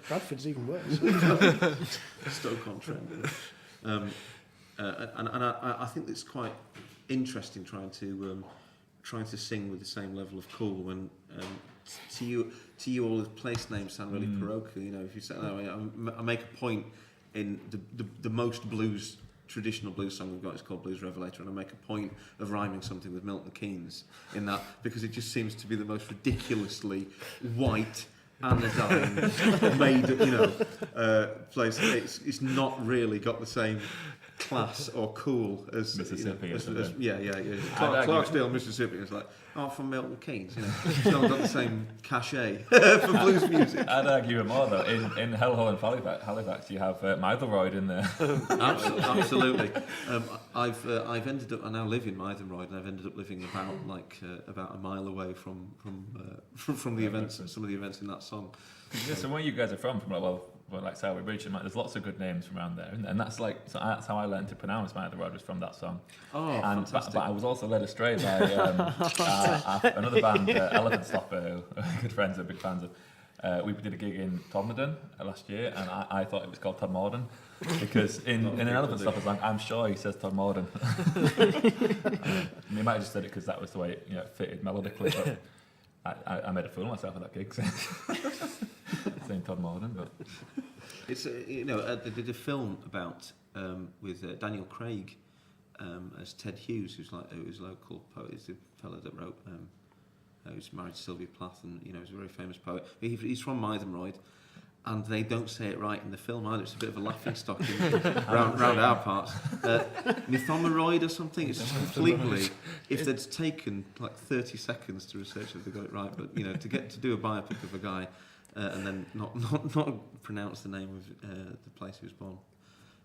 Bradford's even worse. Stoke-on-Trent. And I think it's quite interesting trying to sing with the same level of cool when to you all the place names sound really parochial. You know, if you say that way, I make a point. In the most traditional blues song we've got is called Blues Revelator, and I make a point of rhyming something with Milton Keynes in that because it just seems to be the most ridiculously white, anodyne made place. It's not really got the same class or cool as Mississippi. Clarksdale, Mississippi. It's like, from Milton Keynes. It's not got the same cachet for blues music. I'd argue it more though. In Hellhole and Halifax, you have Mythelroyd in there. Absolutely. I've ended up. I now live in Mythelroyd, and I've ended up living about a mile away from the events, some of the events in that song. Yeah, so where you guys are from like Sowerby Bridge, and there's lots of good names from around there, and that's that's how I learned to pronounce Mythelroyd, was from that song. But I was also led astray by another band, Elephant Stopper, who are good friends, are big fans of. We did a gig in Todmorden last year, and I thought it was called Todmorden because in an Elephant Stopper song, I'm sure he says Todmorden. He might have just said it because that was the way it fitted melodically, but I made a fool of myself at that gig saying Todmorden. But it's they did a film about with Daniel Craig as Ted Hughes, who's a local poet. He's the fellow that wrote. Who's married to Sylvia Plath, and he's a very famous poet. He's from Mythelroyd, and they don't say it right in the film either. It's a bit of a laughing stock round our parts. Mythomeroid or something. It's just completely. If they'd taken like 30 seconds to research it, they got it right. But to do a biopic of a guy and then not pronounce the name of the place he was born.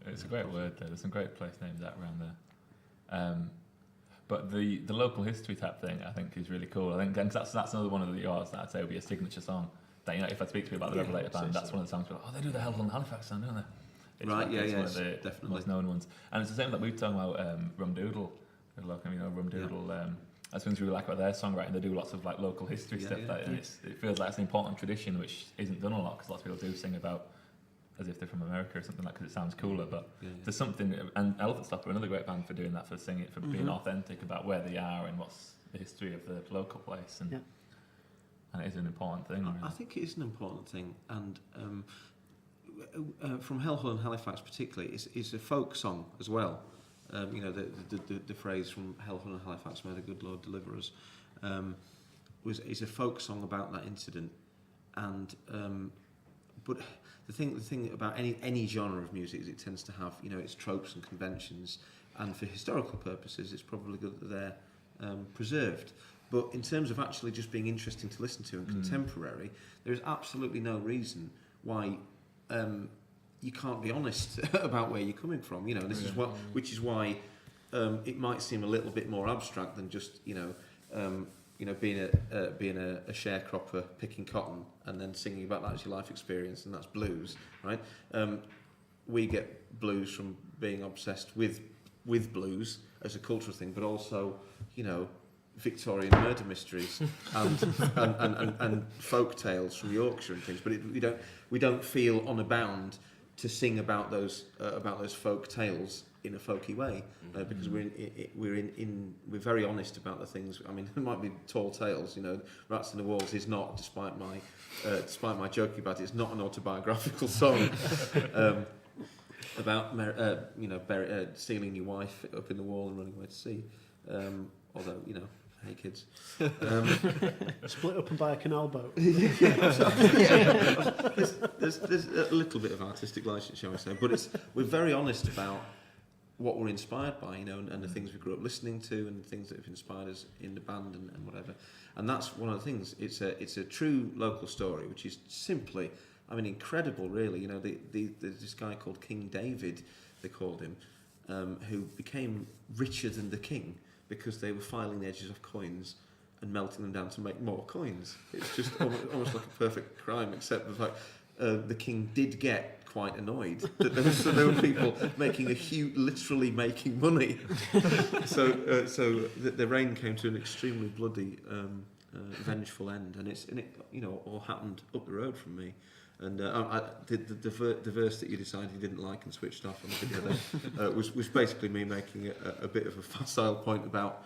It's a great word though. There's some great place names out around there. But the local history type thing, I think, is really cool. I think that's another one of yours that I'd say would be a signature song. That if I speak to people about the Revelator band, that's one of the songs. They do the Hellhole and Halifax song, don't they? It's one of the definitely most known ones. And it's the same that we were talking about Rum Doodle. Rum Doodle. That's things we really like about their songwriting. They do lots of local history stuff. It feels like it's an important tradition which isn't done a lot, because lots of people do sing about as if they're from America or something like, because it sounds cooler. But there's something, and Elephant Stopper, another great band for doing that, for singing, for being authentic about where they are and what's the history of the local place, and it is an important thing. Really. I think it is an important thing, and from Hellhole and Halifax particularly, it's a folk song as well. The phrase from Hellhole and Halifax, "May the good Lord deliver us," is a folk song about that incident, and but. The thing about any genre of music is it tends to have its tropes and conventions, and for historical purposes it's probably good that they're preserved. But in terms of actually just being interesting to listen to and contemporary, there is absolutely no reason why you can't be honest about where you're coming from. Which is why it might seem a little bit more abstract than just being a sharecropper picking cotton and then singing about that's your life experience, and that's blues, right? We get blues from being obsessed with blues as a cultural thing, but also, Victorian murder mysteries and folk tales from Yorkshire and things. But we don't feel on a bound to sing about those folk tales in a folky way, because we're very honest about the things. I mean, there might be tall tales. Rats in the Walls is not, despite my joking about it, it's not an autobiographical song about stealing your wife up in the wall and running away to sea. Although hey kids, split up and buy a canal boat. There's a little bit of artistic license, shall we say, but we're very honest about what we're inspired by, and the things we grew up listening to, and the things that have inspired us in the band and whatever. And that's one of the things. It's a true local story, which is simply, incredible, really. There's this guy called King David, they called him, who became richer than the king because they were filing the edges of coins and melting them down to make more coins. It's just almost like a perfect crime, except the fact the king did get quite annoyed that there were people making literally making money. So the reign came to an extremely bloody, vengeful end, and it all happened up the road from me. And the verse that you decided you didn't like and switched off on the video there was basically me making a bit of a facile point about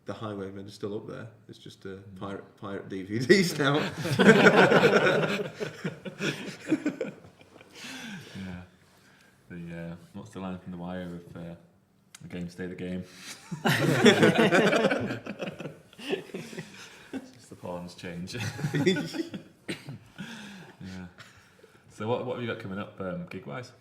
the Highwaymen are still up there. It's just pirate DVDs now. What's the line from The Wire of the game stay the game? It's the horns change. Yeah. So what have you got coming up gig-wise?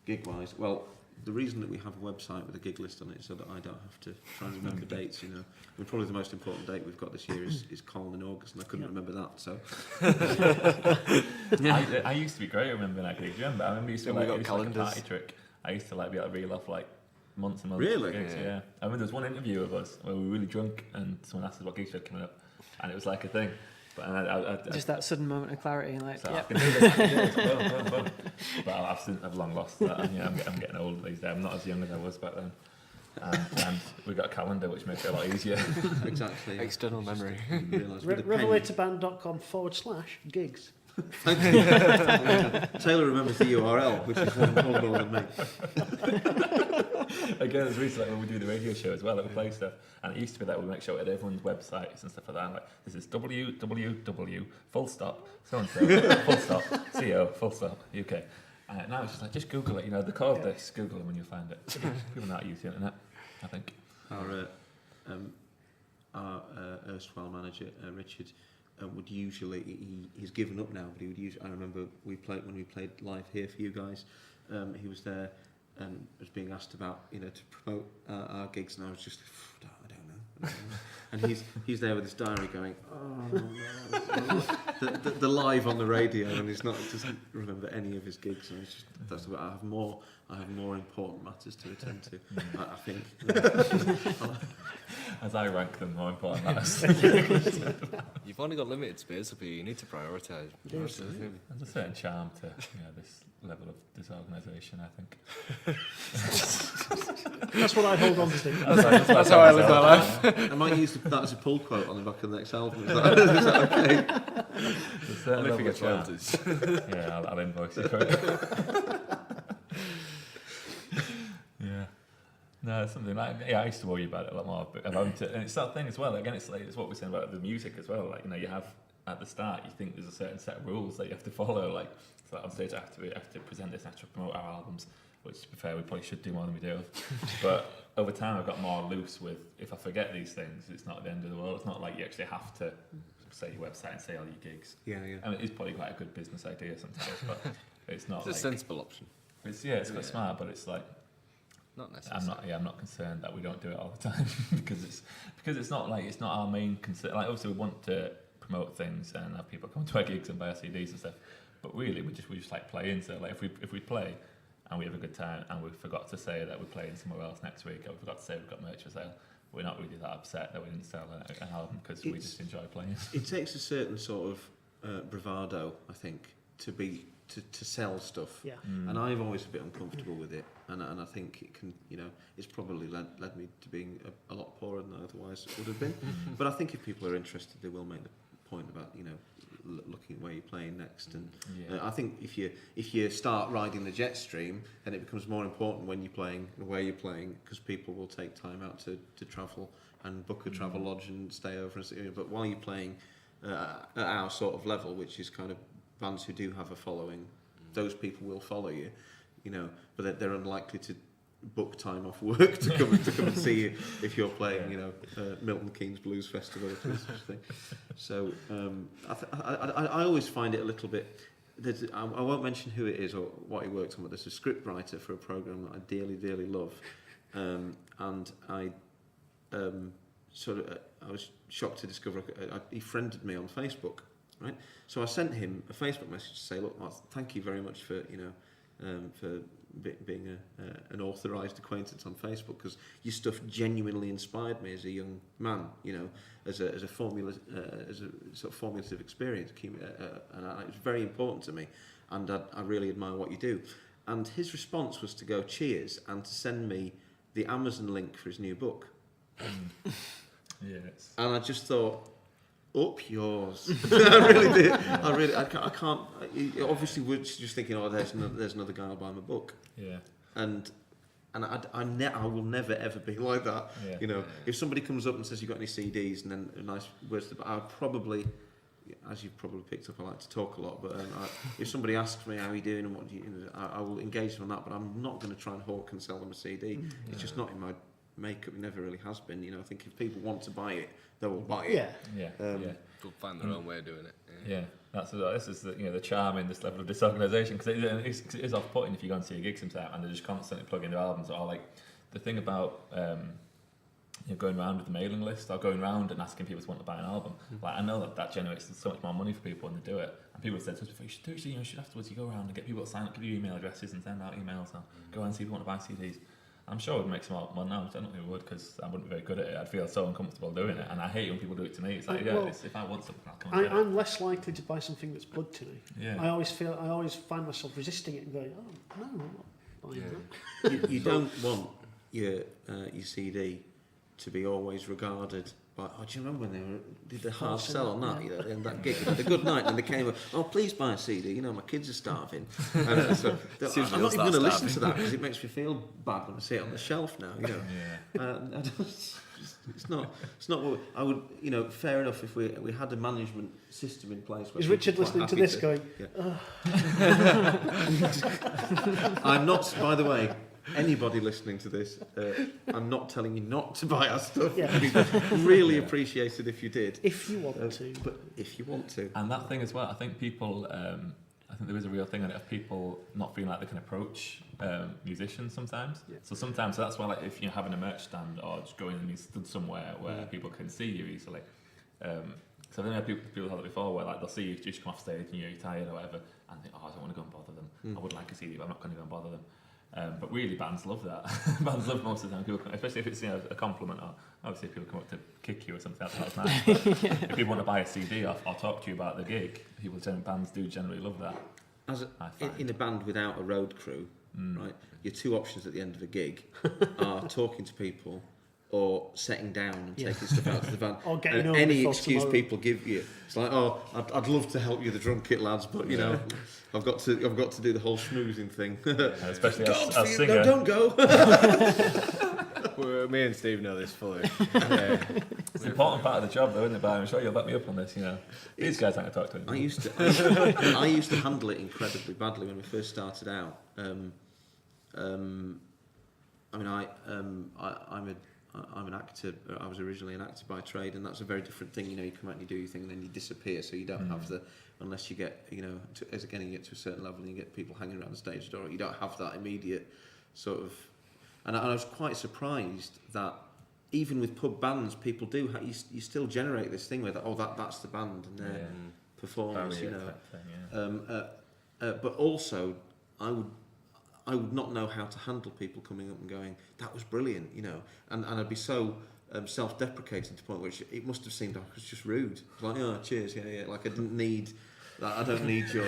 Gig-wise, well, the reason that we have a website with a gig list on it is so that I don't have to try and remember dates, you know. I mean, probably the most important date we've got this year is Colin in August, and I couldn't remember that, so... I used to be great at remembering that gig. Do you remember? I remember used to like a party trick. I used to like be able to reel off like months and months. Really? Gigs, yeah. I remember there was one interview of us where we were really drunk and someone asked us what gigs we had coming up, and it was like a thing. But I Just that sudden moment of clarity, like, so yep. I can do this. Boom. But I've long lost that. And, I'm getting older these days. I'm not as young as I was back then. And we've got a calendar which makes it a lot easier. Exactly. Yeah. External memory. Revelator.com/gigs. Taylor remembers the URL, which is one more than me. Again, it's really like when we do the radio show as well, that we play stuff, and it used to be that we make sure at everyone's websites and stuff like that. And like, this is www full stop so and so full stop co full stop UK. Now it's just like just Google it. You know, the code of this. Google them and you'll find it. People know how to use the internet, I think. Our erstwhile manager Richard would usually he's given up now, but he would usually. I remember when we played live here for you guys. He was there and was being asked about to promote our gigs, and I was just I don't know. And he's there with his diary going, oh no, the live on the radio, and doesn't remember any of his gigs, and it's just that's what I have more important matters to attend to. I think. As I rank them, more important matters. You've only got limited space up here. You need to prioritise. There's a certain charm to this level of disorganisation, I think. That's what I hold on to. That's how I live my life. I might use that as a pull quote on the back of the next album. Is that okay? Only if you get royalties. Yeah, I'll invoice you for it. Yeah. No, it's something like I used to worry about it a lot more. But and it's that thing as well. Again, it's what we're saying about the music as well. Like you have at the start, you think there's a certain set of rules that you have to follow. Like so on stage, I have to present this, I have to promote our albums. Which, to be fair, we probably should do more than we do. But over time, I've got more loose with if I forget these things, it's not the end of the world. It's not like you actually have to say your website and say all your gigs. Yeah. I mean, it's probably quite a good business idea sometimes, but it's not. It's a sensible option. It's quite smart, but it's like. Not necessarily. I'm not concerned that we don't do it all the time because it's not like it's not our main concern. Like obviously we want to promote things and have people come to our gigs and buy our CDs and stuff, but really we just like playing. So like if we play and we have a good time and we forgot to say that we're playing somewhere else next week, or we forgot to say we've got merch for sale, we're not really that upset that we didn't sell an album because we just enjoy playing. It takes a certain sort of bravado, I think, to sell stuff. Yeah. And I've always been uncomfortable with it, and I think it can, it's probably led me to being a lot poorer than I otherwise would have been. But I think if people are interested, they will make the point about looking at where you're playing next. And I think if you start riding the jet stream, then it becomes more important when you're playing and where you're playing, because people will take time out to travel and book a travel lodge and stay over. But while you're playing at our sort of level, which is kind of bands who do have a following, those people will follow you, but they're unlikely to book time off work to come and see you if you're playing, Milton Keynes Blues Festival or such thing. So I always find it a little bit. I won't mention who it is or what he works on, but there's a script writer for a program that I dearly love, and I I was shocked to discover he friended me on Facebook. Right, so I sent him a Facebook message to say, look, thank you very much for being an authorised acquaintance on Facebook, because your stuff genuinely inspired me as a young man, as a sort of formulative experience, and it was very important to me, and I really admire what you do. And his response was to go cheers and to send me the Amazon link for his new book. Yes. And I just thought, up yours. I really did. I can't. Obviously, we're just thinking, there's another guy who'll buy my book. Yeah. And I will never ever be like that. Yeah. If somebody comes up and says, "You got any CDs?" and then a nice words, I'll probably, as you've probably picked up, I like to talk a lot. But if somebody asks me how are you doing and what do you, I will engage them on that. But I'm not going to try and hawk and sell them a CD. It's just not in my makeup. It never really has been. You know, I think if people want to buy it, they will buy it. Yeah. They'll find their own way of doing it. Yeah, this is the charm in this level of disorganisation, because it is off-putting if you go and see a gig sometimes and they're just constantly plugging their albums, or like the thing about going around with the mailing list or going around and asking people to want to buy an album. Like, I know that generates so much more money for people when they do it, and people have said to us before, you should do it, you should afterwards you go around and get people to sign up, give you email addresses and send out emails and go and see if you want to buy CDs. I'm sure it would make some more now. I don't think it would, because I wouldn't be very good at it. I'd feel so uncomfortable doing it, and I hate when people do it to me. It's like, if I want something, I'll come and get it. I'm less likely to buy something that's plugged to me. Yeah. I always find myself resisting it and going, oh no, I'm not buying that. You don't want your CD to be always regarded by, do you remember when they did the hard sell on that? You know, and that gig, they had a good night, and they came up, please buy a CD, you know, my kids are starving. And so I'm not even going to listen to that, because it makes me feel bad when I see it on the shelf now, you know. It's not what I would, you know, fair enough if we had a management system in place. Is Richard listening to this going, I'm not, by the way, anybody listening to this, I'm not telling you not to buy our stuff. Yeah. It'd be really appreciated if you did. if you want to. But if you want to. And that thing as well, I think people, I think there is a real thing on it of people not feeling like they can approach musicians sometimes. Yeah. So that's why, like, if you're having a merch stand or just going and you stood somewhere where people can see you easily. So I think people have it before where, like, they'll see you just come off stage and you're tired or whatever, and think, I don't want to go and bother them. I would like a CD, but I'm not going to go and bother them. But really, bands love that. Bands love most of the time. People come, especially if it's, you know, a compliment, or obviously if people come up to kick you or something, that's nice. But if people want to buy a CD or talk to you about the gig, bands do generally love that. In a band without a road crew, right, your two options at the end of a gig are talking to people or setting down and taking stuff out to the van. Or getting and over any before excuse tomorrow. people give you, it's like, I'd love to help you, the drum kit lads, but you know, I've got to do the whole schmoozing thing. Especially as no, singer. don't go. Me and Steve know this fully. It's an important part of the job, though, isn't it? But I'm sure you'll back me up on this. You know, these guys aren't going to talk to me. I used to handle it incredibly badly when we first started out. I'm an actor. I was originally an actor by trade, and that's a very different thing. You know, you come out and you do your thing, and then you disappear. So you don't have the, unless you get, you know, you get to a certain level and you get people hanging around the stage door. You don't have that immediate sort of. And I was quite surprised that even with pub bands, people do. You still generate this thing where that's the band and their performance. You know, but also I would not know how to handle people coming up and going, that was brilliant, you know, and I'd be so self-deprecating to the point which it must have seemed like I was just rude. Like, oh, cheers, yeah, like I don't need your,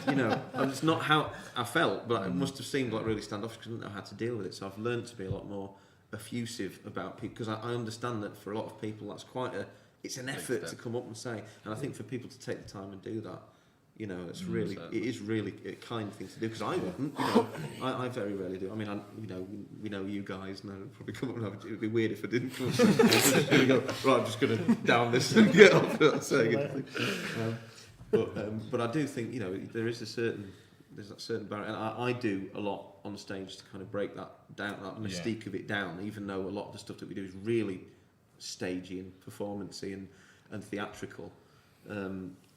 you know, and it's not how I felt, but it must have seemed like really standoffish because I didn't know how to deal with it. So I've learned to be a lot more effusive about people, because I understand that for a lot of people that's it's an effort to come up and say, and I think for people to take the time and do that, you know, it is really a kind thing to do, because I wouldn't, you know, I very rarely do. I mean, we know you guys, and I'd probably come up and it would be weird if I didn't come up and go, right, I'm just going to down this and get off without saying anything. But I do think, you know, there's that certain barrier, and I do a lot on stage to kind of break that down, that mystique of it down, even though a lot of the stuff that we do is really stagey and performancey and theatrical.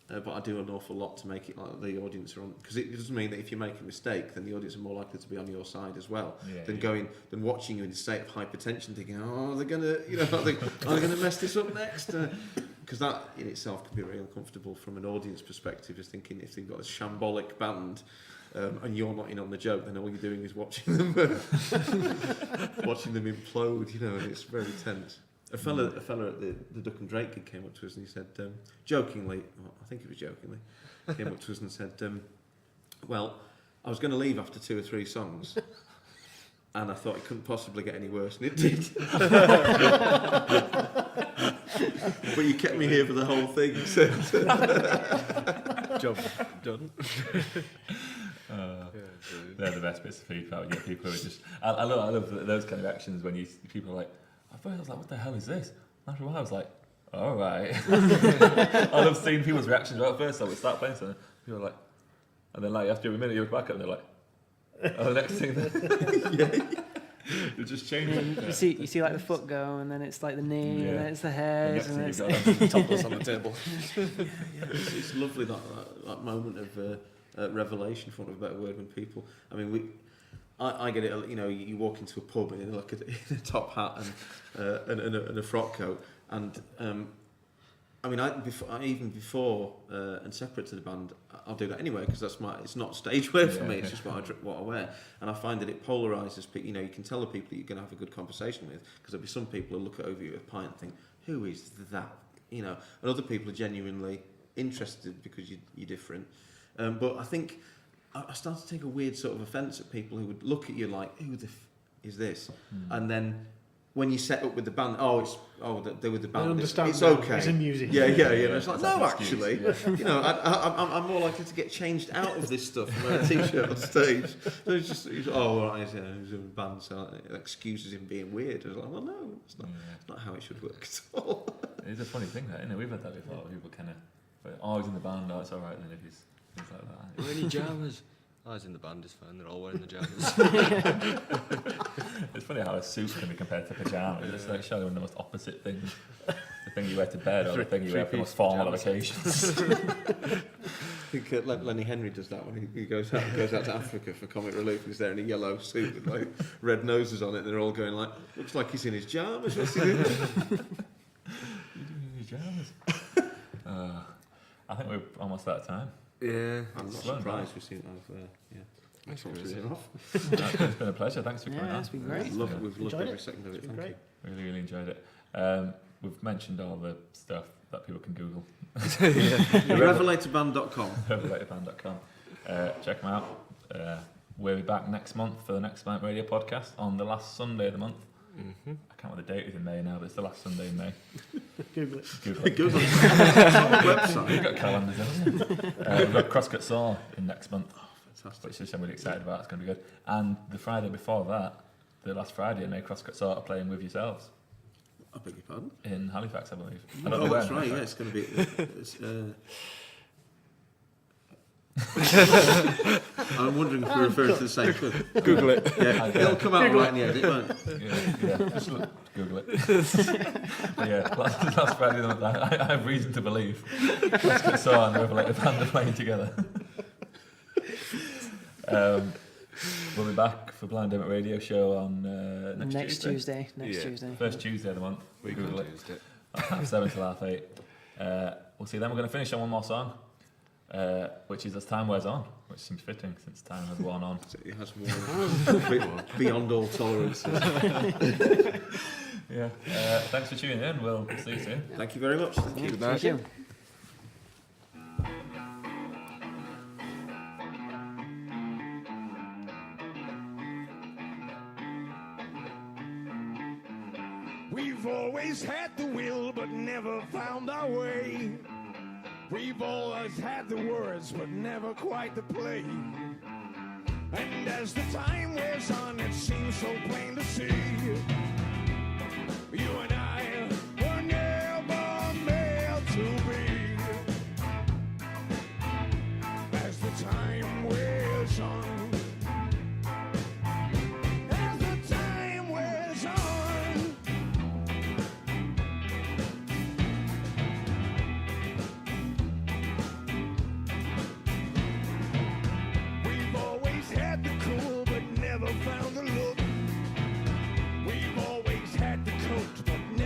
But I do an awful lot to make it like the audience are on, because it doesn't mean that if you make a mistake, then the audience are more likely to be on your side as well than watching you in a state of hypertension, thinking, they're gonna, you know, are they gonna mess this up next? Because that in itself can be really uncomfortable from an audience perspective. Just thinking if they've got a shambolic band and you're not in on the joke, then all you're doing is watching them implode, you know, and it's very tense. A fella at the Duck and Drake gig came up to us and he said, jokingly, I think it was jokingly, came up to us and said, well, I was going to leave after 2 or 3 songs, and I thought it couldn't possibly get any worse, and it did. But you kept me here for the whole thing, he said. Job done. They're the best bits of feedback. You get people who are just... I love those kind of actions when people are like, at first I was like, what the hell is this? And after a while I was like, all right. I love seeing people's reactions. Right at first I would start playing something, people are like, and then like after a minute you look back up and they're like, oh, the next thing. It just And changed. then you see like the foot go, and then it's like the knee, and then it's the hairs, and then it's Topless on the table. It's lovely that moment of revelation, for want of a better word, when people. I mean, I get it. You know, you walk into a pub in like in a top hat and a frock coat, and I mean, even before and separate to the band, I'll do that anyway because it's not stage wear for me. It's just what I wear, and I find that it polarises people. You know, you can tell the people that you're going to have a good conversation with because there'll be some people who look over you with a pint and think, "Who is that?" You know, and other people are genuinely interested because you're different. But I think I started to take a weird sort of offence at people who would look at you like, "Who the is this?" And then when you set up with the band, they're with the band. Understand it's now, okay. it's amusing. Yeah. And it's like, no, actually, you know, I'm more likely to get changed out of this stuff and wear a t-shirt on stage. So it's just, he's in a band, so it excuses him being weird. I was like, well, no, it's not how it should work at all. It's a funny thing, that, isn't it? We've had that before. People kind of, he's in the band. Oh, it's all right then if he's like that. Are any jammers? He's in the band, it's fine. They're all wearing the jammers. It's funny how a suit can be compared to pyjamas. It's like showing the most opposite things. The thing you wear to bed or the thing you wear for the most formal of occasions. I think Lenny Henry does that when he goes out to Africa for comic relief. He's there in a yellow suit with like red noses on it, and they're all going like, looks like he's in his pyjamas. What's he doing? You're doing his pajamas. I think we're almost out of time. Yeah. I'm not Slowing surprised down. we seem to have Thanks for it off. It's been a pleasure. Thanks for coming on. It's been great. We've loved Enjoyed every it. second of it. It's been Thank great. you. Really, really enjoyed it. We've mentioned all the stuff that people can Google. Revelatorband.com. Revelator.com. Check them out. We'll be back next month for the next McRadio podcast on the last Sunday of the month. I can't remember the date is in May now, but it's the last Sunday in May. Google it. Google it. Google website. We've got calendars in. We've got Crosscut Saw in next month, Fantastic. which I'm really excited about. It's going to be good. And the Friday before that, the last Friday in May, Crosscut Saw are playing with yourselves I beg your pardon. in Halifax, I believe. I don't know where. That's right. Yeah, it's going to be. I'm wondering if we're referring to the same thing. Google it. Yeah, it'll come out right in the edit, won't it? Yeah, just Google it. But yeah, last Friday night, I have reason to believe Crosscut Saw and the Revelator band are playing together. We'll be back for Blind Emmett Radio Show on next Tuesday. Next Tuesday. First Tuesday of the month. We Google it. used it. Half 7 till half 8. We'll see you then. We're going to finish on one more song, which is As Time Wears On, which seems fitting since time has worn on. It has worn beyond all tolerances. Yeah. Thanks for tuning in. We'll see you soon. Thank you very much. Thank you. Good night. Thank you. We've always had the will, but never found our way. We've always had the words, but never quite the play. And as the time wears on, it seems so plain to see. You and I were never meant to be. As the time wears on. As the time wears on. We've always had the cool, but never found the look. We've always had the coat, but never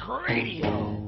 McRadio.